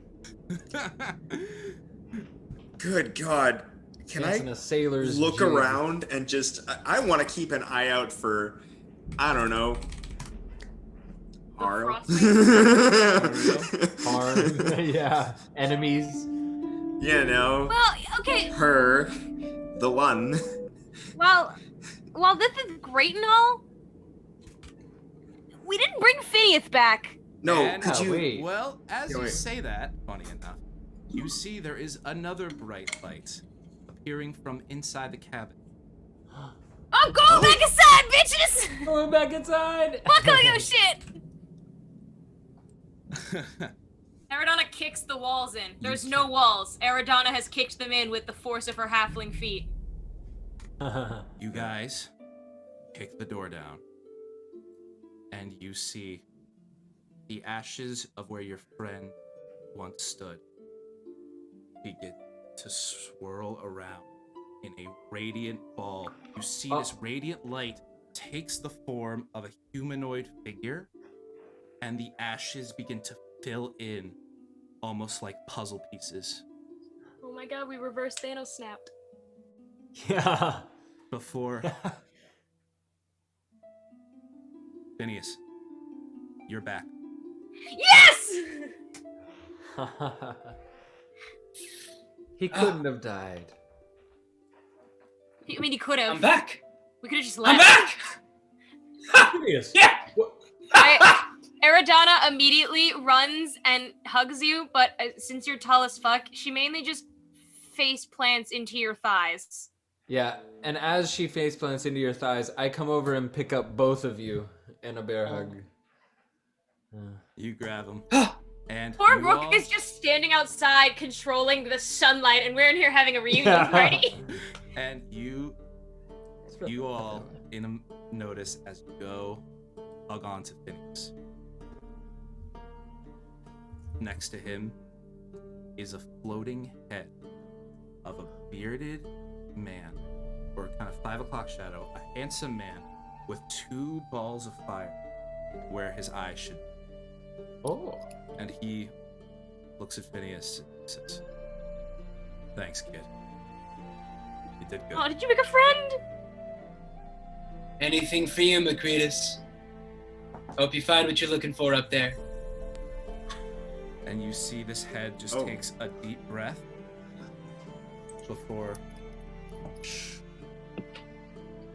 Good God. Can Dancing I a sailor's look jig. around and just... I want to keep an eye out for, I don't know, Arl. Harm. Yeah. Enemies. You know, Well, okay. her, the one. Well, while this is great and all, we didn't bring Phineas back. No, And- could you... wait. Well, as Yeah, you wait. say that, funny enough, you see there is another bright light appearing from inside the cabin. I'm going back inside, bitches! Going back inside. Fuck all your shit! Aradana kicks the walls in. There's no walls. Aradana has kicked them in with the force of her halfling feet. You guys kick the door down, and you see the ashes of where your friend once stood begin to swirl around in a radiant ball. You see this radiant light takes the form of a humanoid figure, and the ashes begin to fill in almost like puzzle pieces Oh my god, we reverse Thanos snapped. Yeah. before Phineas, you're back. Yes! He couldn't have died. I mean, he could have. I'm back. We could have just I'm left. back. Phineas. Yeah. Eridana immediately runs and hugs you, but since you're tall as fuck, she mainly just face plants into your thighs. Yeah, and as she face plants into your thighs, I come over and pick up both of you in a bear hug. You grab him, and Poor you Rook all, is just standing outside controlling the sunlight, and we're in here having a reunion party. and you all notice as you go hug on to Phineas. Next to him is a floating head of a bearded man, or kind of 5 o'clock shadow, a handsome man with 2 balls of fire where his eyes should be. Oh. And he looks at Phineas and says, "Thanks, kid. You did good." Oh, did you make a friend? Anything for you, Macretus. Hope you find what you're looking for up there. And you see this head just takes a deep breath before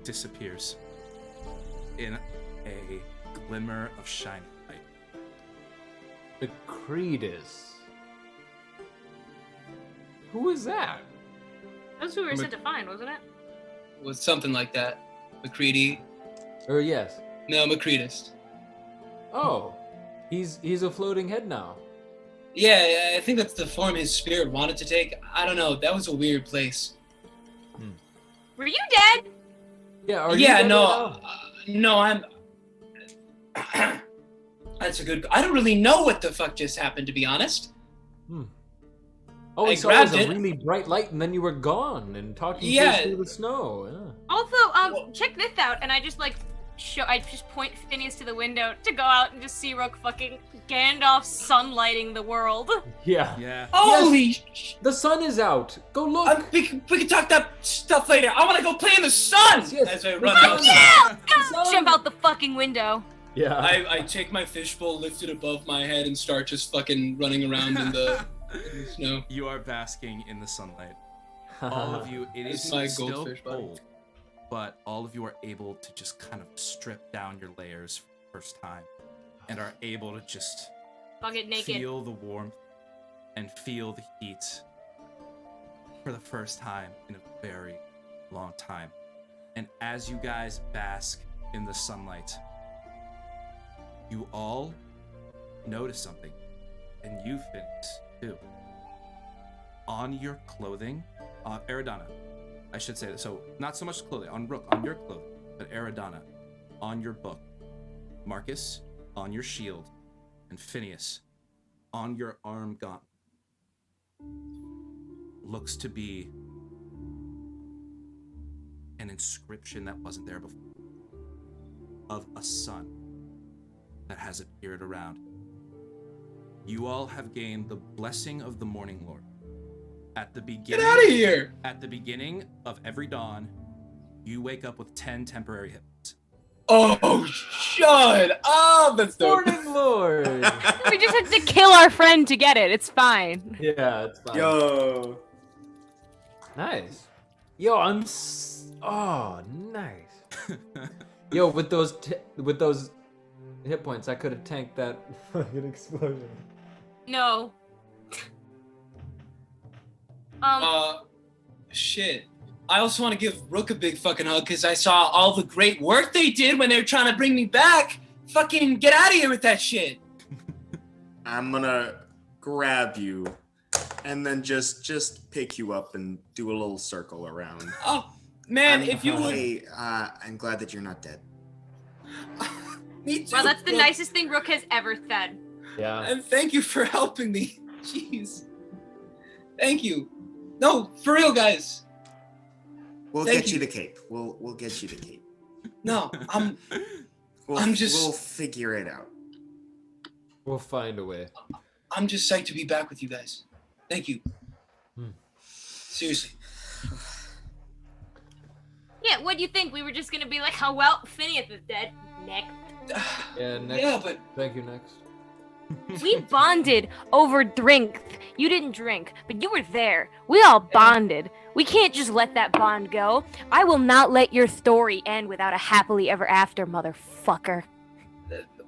disappears in a glimmer of shining light. Macretus. Who is that? That's who we were sent to find, wasn't it? Was something like that. Macready. Or yes. No, Macretus. Oh. He's a floating head now. Yeah, I think that's the form his spirit wanted to take. I don't know. That was a weird place. Were you dead? Yeah, are you Yeah, dead no. right No, I'm... That's a good... I don't really know what the fuck just happened, to be honest. now? Oh, I I saw it was grabbed a it. really bright light, and then you were gone and talking Yeah. through the snow. Yeah. Also, check this out, and I just point Phineas to the window to go out and just see Rook fucking Gandalf sunlighting the world. Yeah. Yeah. Holy... The sun is out. Go look. we can talk that stuff later. I want to go play in the sun! Yes. As I The run sun. outside. Yeah! Sun. Jump out the fucking window. Yeah. I take my fishbowl, lift it above my head, and start just fucking running around in the snow. You are basking in the sunlight. All of you, it is That's my still goldfish buddy. cold, but all of you are able to just kind of strip down your layers for the first time and are able to just I'll get naked. feel the warmth and feel the heat for the first time in a very long time. And as you guys bask in the sunlight, you all notice something, and you, Phineas, too. On your clothing, Eridana, I should say that. So not so much clothing on Rook, on your clothing, but Eridana, on your book, Marcus, on your shield, and Phineas, on your arm gauntlet, looks to be an inscription that wasn't there before, of a sun that has appeared around. You all have gained the blessing of the Morning Lord. At the beginning, Get out of here! At the beginning of every dawn, you wake up with 10 temporary hit points. Oh, shut up! That's dope. Morning Lord. We just had to kill our friend to get it. It's fine. Yeah, it's fine. Yo. Nice. Yo, oh, nice. Yo, with those hit points, I could have tanked that fucking explosion. No. Shit. I also want to give Rook a big fucking hug because I saw all the great work they did when they were trying to bring me back. Fucking get out of here with that shit. I'm gonna grab you and then just pick you up and do a little circle around. Oh, man, if you would... Hey, I'm glad that you're not dead. Me too. Well, that's the Rook. nicest thing Rook has ever said. Yeah. And thank you for helping me. Jeez. Thank you. No, for real, guys. We'll Thank get you you. the cape. We'll get you the cape. No, We'll just- we'll figure it out. We'll find a way. I'm just psyched to be back with you guys. Thank you. Seriously. Yeah, what do you think? We were just gonna be like, oh well, Phineas is dead. Next. Yeah, next. Yeah, but Thank you, next. We bonded over drink. You didn't drink, but you were there. We all bonded. We can't just let that bond go. I will not let your story end without a happily ever after, motherfucker.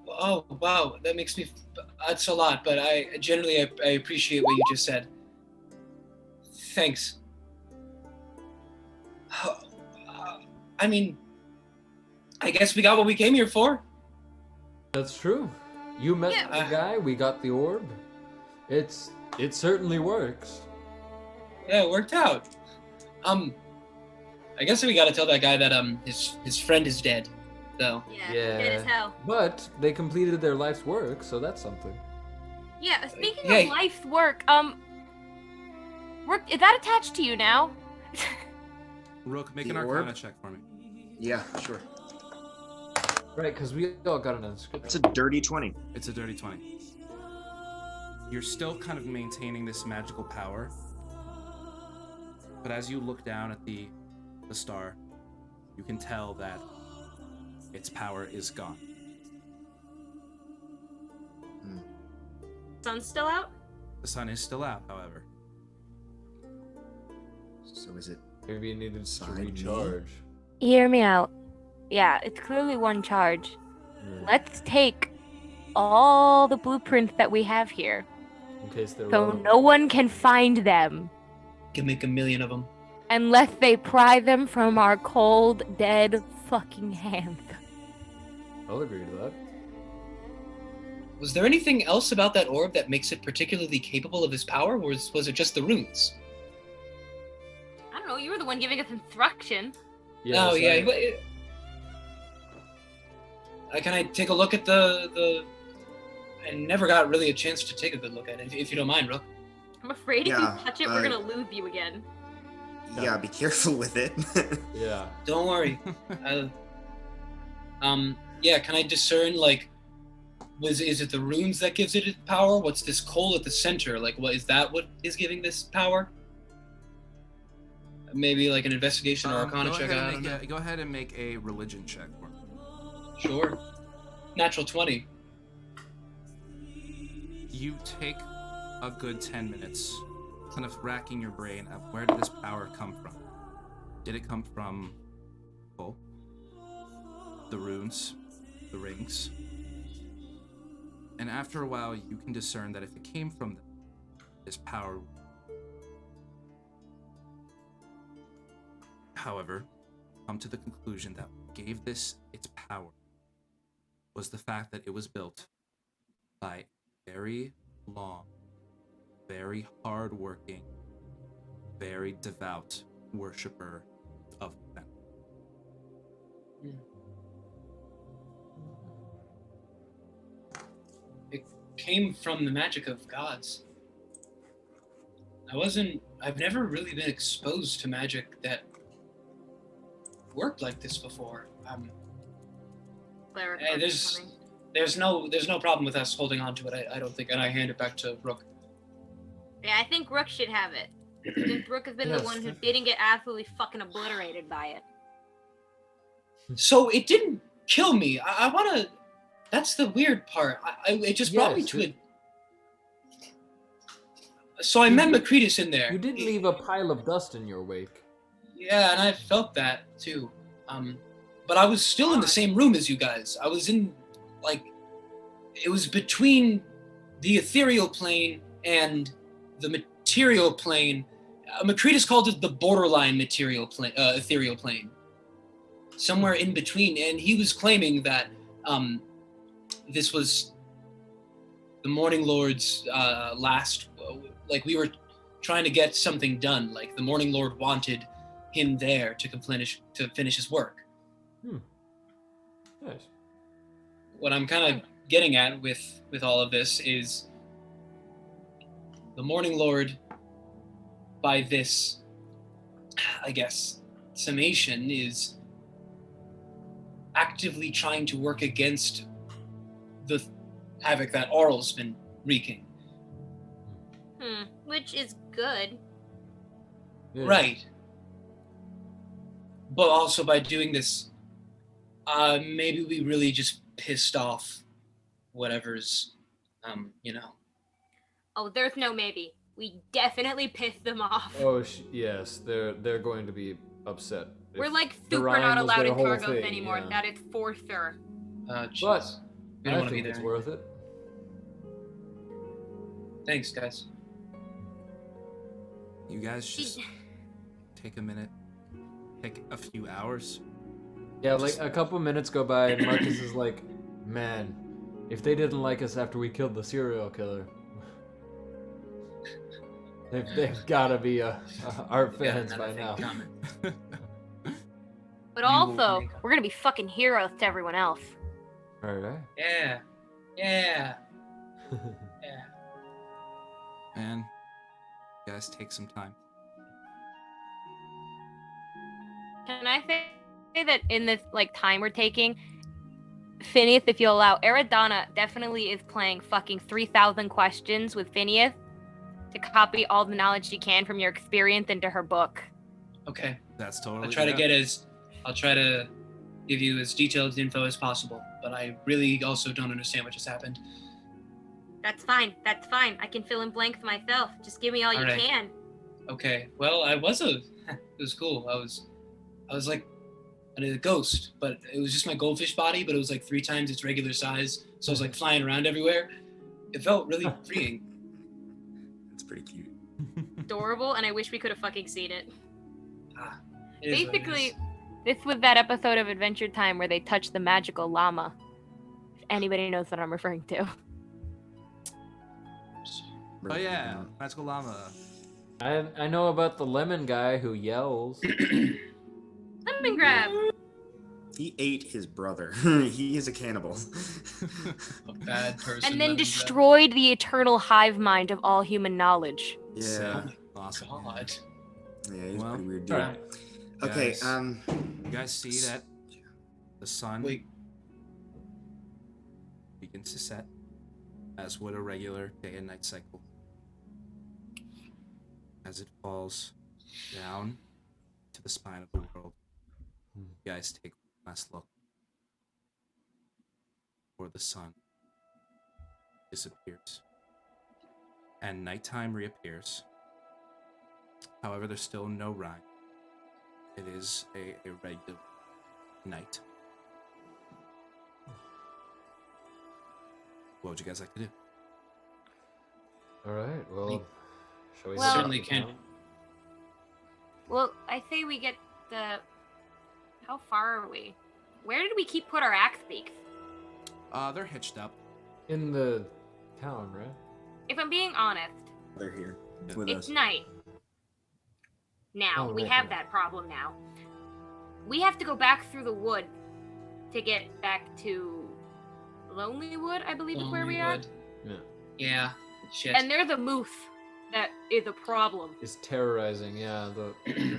oh wow, that makes me. That's a lot, but I appreciate what you just said. Thanks. I mean, I guess we got what we came here for. That's true. You met Yeah. the guy, we got the orb. It certainly works. Yeah, it worked out. I guess we gotta tell that guy that his friend is dead, though. Yeah, dead as hell. But they completed their life's work, so that's something. Yeah, speaking Hey. of life's work, Rook, is that attached to you now? Rook, make The an orb? Arcana check for me. Yeah, sure. Right, because we all got an inscription. It's a dirty 20. It's a dirty 20. You're still kind of maintaining this magical power, but as you look down at the star, you can tell that its power is gone. Sun's still out? The sun is still out, however. So is it? Maybe you needed to Side me? recharge. Hear me out. Yeah, it's clearly one charge. Yeah, Let's take all the blueprints that we have here, in case they're so wrong. no one can find them Can make 1,000,000 of them. unless they pry them from our cold, dead fucking hands. I'll agree to that. Was there anything else about that orb that makes it particularly capable of his power, or was it just the runes? I don't know, you were the one giving us instruction. Yeah, Oh so- yeah. Can I take a look at the? I never got really a chance to take a good look at it, if you don't mind, Rook. I'm afraid if Yeah, you touch it, we're gonna lose you again. Yeah, be careful with it. Yeah. Don't worry. Yeah. Can I discern like, is it the runes that gives it its power? What's this coal at the center? Like, what is that? What is giving this power? Maybe like an investigation or Arcana check. I don't know. Go ahead and make a religion check for me. Sure. Natural 20. You take a good 10 minutes, kind of racking your brain of where did this power come from? Did it come from coal? The runes? The rings? And after a while, you can discern that if it came from this power. However, come to the conclusion that what gave this its power was the fact that it was built by a very long, very hard-working, very devout worshiper of them. It came from the magic of gods. I've never really been exposed to magic that worked like this before. Cleric Hey, Rook's coming. there's no problem with us holding on to it, I don't think, and I hand it back to Rook. Yeah, I think Rook should have it. Since Rook has been the Yes. one who didn't get absolutely fucking obliterated by it. So it didn't kill me. I wanna. That's the weird part. It just brought me Yes, to it. So I met Macretus in there. You did leave a pile of dust in your wake. Yeah, and I felt that too. But I was still in the same room as you guys. I was in, like, it was between the ethereal plane and the material plane. Macretus called it the borderline material plane, ethereal plane. Somewhere in between, and he was claiming that this was the Morning Lord's last. Like, we were trying to get something done. Like, the Morning Lord wanted him there to finish his work. Nice. What I'm kind of getting at with all of this is the Morning Lord, by this, I guess, summation, is actively trying to work against the havoc that Aural's been wreaking. Which is good. Yeah. Right. But also by doing this, maybe we really just pissed off whatever's, you know. Oh, there's no maybe. We definitely pissed them off. Oh, yes, they're going to be upset. We're if like the super Rime not was allowed their in whole Targos thing, anymore. yeah. That is for sure. But Jeez. We don't I want to be think there. it's worth it. Thanks, guys. You guys just take a minute, take a few hours. Yeah, like a couple minutes go by, and Marcus is like, "Man, if they didn't like us after we killed the serial killer, they've got to be our fans by now." But You will also, make up. we're gonna be fucking heroes to everyone else. All right. Yeah. Yeah. And you guys take some time. Can I say that in this like time we're taking, Phineas, if you allow, Eridana definitely is playing fucking 3,000 questions with Phineas to copy all the knowledge she can from your experience into her book. Okay. That's totally. I'll try to give you as detailed info as possible, but I really also don't understand what just happened. That's fine. That's fine. I can fill in blanks myself. Just give me all you Alright. can. Okay. Well, it was cool. I was like a ghost, but it was just my goldfish body, but it was like 3 times its regular size. So I was like flying around everywhere. It felt really freeing. That's pretty cute. Adorable, and I wish we could have fucking seen it. It is what it Basically, is. this was that episode of Adventure Time where they touched the magical llama. If anybody knows what I'm referring to. Oh yeah, Magical Llama. I know about the lemon guy who yells. Lemon grab. He ate his brother. He is a cannibal. A bad person. And then let him destroyed the eternal hive mind of all human knowledge. Yeah. die. Awesome. God. Yeah, he's Well, a pretty weird dude. Alright. Okay, Guys. You guys see that the sun Wait. begins to set, as would a regular day and night cycle. As it falls down to the spine of the world, you guys take one last look before the sun disappears and nighttime reappears. However, there's still no Rime. It is a regular night. What would you guys like to do? All right. Well, shall we? Well- Certainly can. Well, I say we get the... How far are we? Where did we put our axe beaks? They're hitched up. In the town, right? If I'm being honest, They're here Yeah. with it's us. night. Now, Oh, we right, have right. that problem now. We have to go back through the wood to get back to Lonely Wood, I believe is where we are. Lonelywood. Yeah. Yeah. Shit. And there's a moose that is a problem. Is terrorizing, yeah, the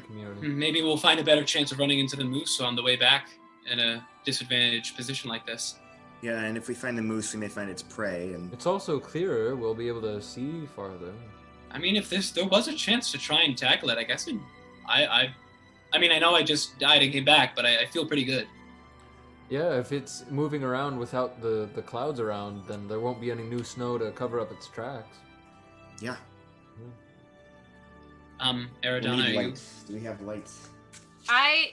community. Maybe we'll find a better chance of running into the moose on the way back in a disadvantaged position like this. Yeah, and if we find the moose, we may find its prey. And It's also clearer. We'll be able to see farther. I mean, if there was a chance to try and tackle it, I guess I mean, I know I just died and came back, but I feel pretty good. Yeah, if it's moving around without the clouds around, then there won't be any new snow to cover up its tracks. yeah, we Aridana, need are you? lights. Do we have lights? I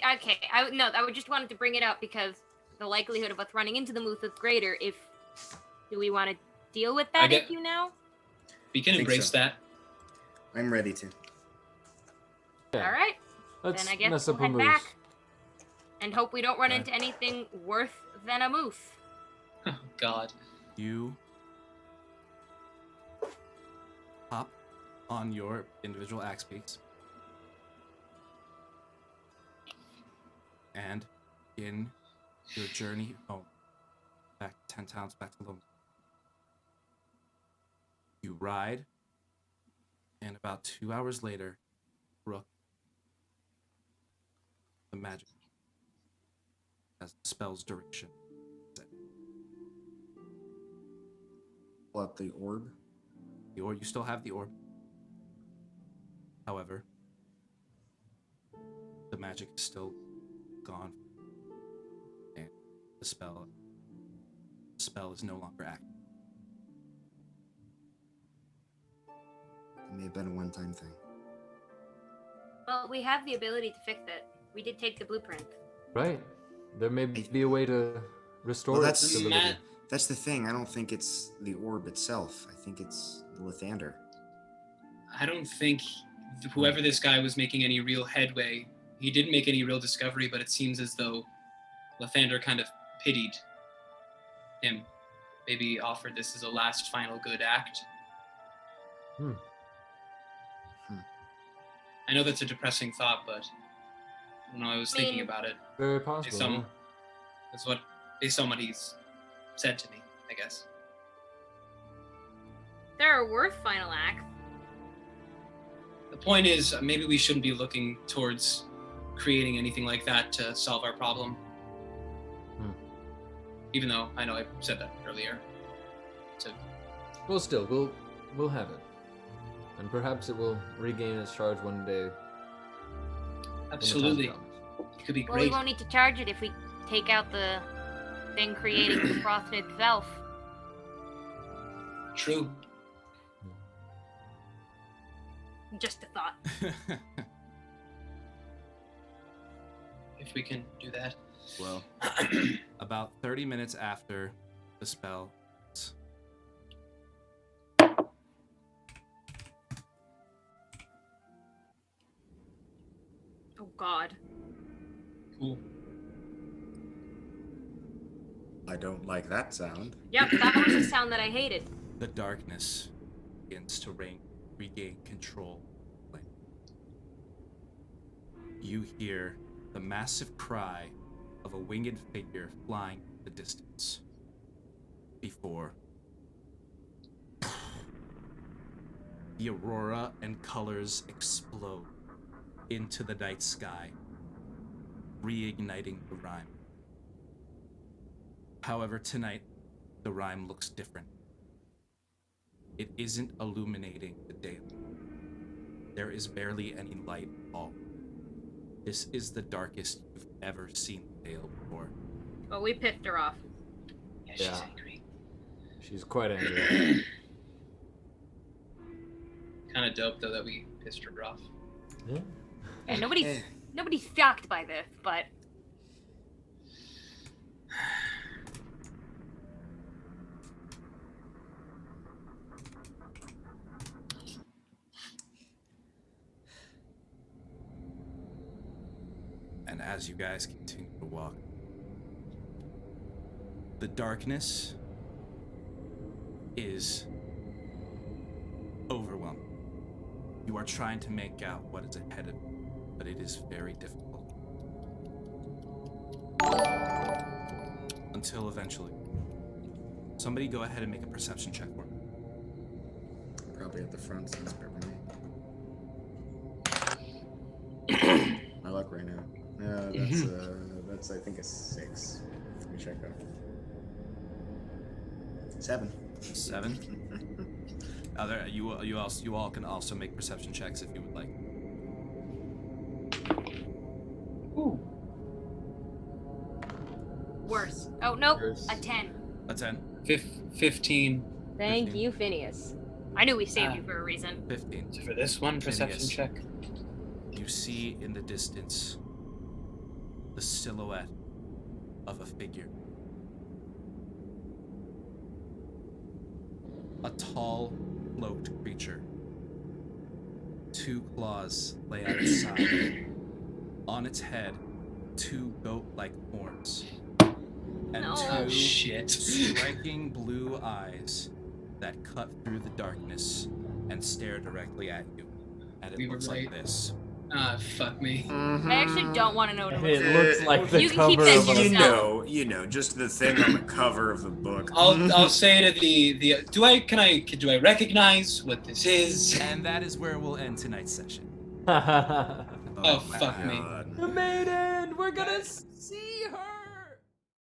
would just wanted to bring it up because the likelihood of us running into the moose is greater if do we want to deal with I that get- issue now? We can Think embrace so. that. I'm ready to. Yeah. All right. Let's Then I guess mess we'll up a head moose. back and hope we don't run Okay. into anything worse than a moose. Oh, God. You hop on your individual axe beaks and in your journey home, back to 10 towns, back to Lone. You ride, and about 2 hours later, Rook, the magic, has the spell's duration. Pull up the orb. The orb, you still have the orb. However, the magic is still gone, and the spell is no longer active. It may have been a one-time thing. Well, we have the ability to fix it. We did take the blueprint. Right. There may be a way to restore Well, it. that's- stability. Matt, That's the thing. I don't think it's the orb itself. I think it's the Lathander. I don't think whoever this guy was making any real headway. He didn't make any real discovery, but it seems as though Lathander kind of pitied him. Maybe offered this as a last final good act. Hmm. I know that's a depressing thought, but I was thinking about it. Very possible. Based on, yeah. based on what he's said to me, I guess. There are worse final acts. The point is, maybe we shouldn't be looking towards creating anything like that to solve our problem. Even though I know I said that earlier. So, Well, still, we'll have it, and perhaps it will regain its charge one day. absolutely, When the time comes. it could be Well, we great. won't need to charge it if we take out the thing creating the frost itself. True. Just a thought. If we can do that. Well, about 30 minutes after the spell, Oh God. Cool. I don't like that sound. Yep, that was the sound that I hated. the darkness begins to regain control. You hear the massive cry of a winged figure flying in the distance before the aurora and colors explode into the night sky, reigniting the Rime. However, tonight, the Rime looks different. It isn't illuminating the daylight. There is barely any light at all. This is the darkest you've ever seen Dale before. Well, we pissed her off. Yeah, she's Yeah. angry. She's quite angry. Kind of dope though that we pissed her off. Yeah. Yeah, nobody's shocked by this, but And as you guys continue to walk, the darkness is overwhelming. You are trying to make out what is ahead of you, but it is very difficult. Until eventually, somebody go ahead and make a perception check for me. Probably at the front since for me. My luck right now. Yeah, that's I think a 6. Let me check out. 7. 7. Other, you all can also make perception checks if you would like. Ooh. worse. Oh, nope, Yours. a 10. A 10, 15. Thank 15. you, Phineas. I knew we saved you for a reason. 15. So for this one, perception Phineas. check. You see in the distance the silhouette of a figure. A tall, cloaked creature. 2 claws lay at its side. On its head, 2 goat-like horns. And No. Oh 2 shit. striking blue eyes that cut through the darkness and stare directly at you. And it We were looks like right. this. Ah, fuck me. I actually don't want to know what And it it looks looks like the You can keep cover that of to a... yourself. You know, just the thing on the cover of the book. I'll say to the do I recognize what this is? And that is where we'll end tonight's session. Oh fuck me. God. The maiden! We're gonna see her!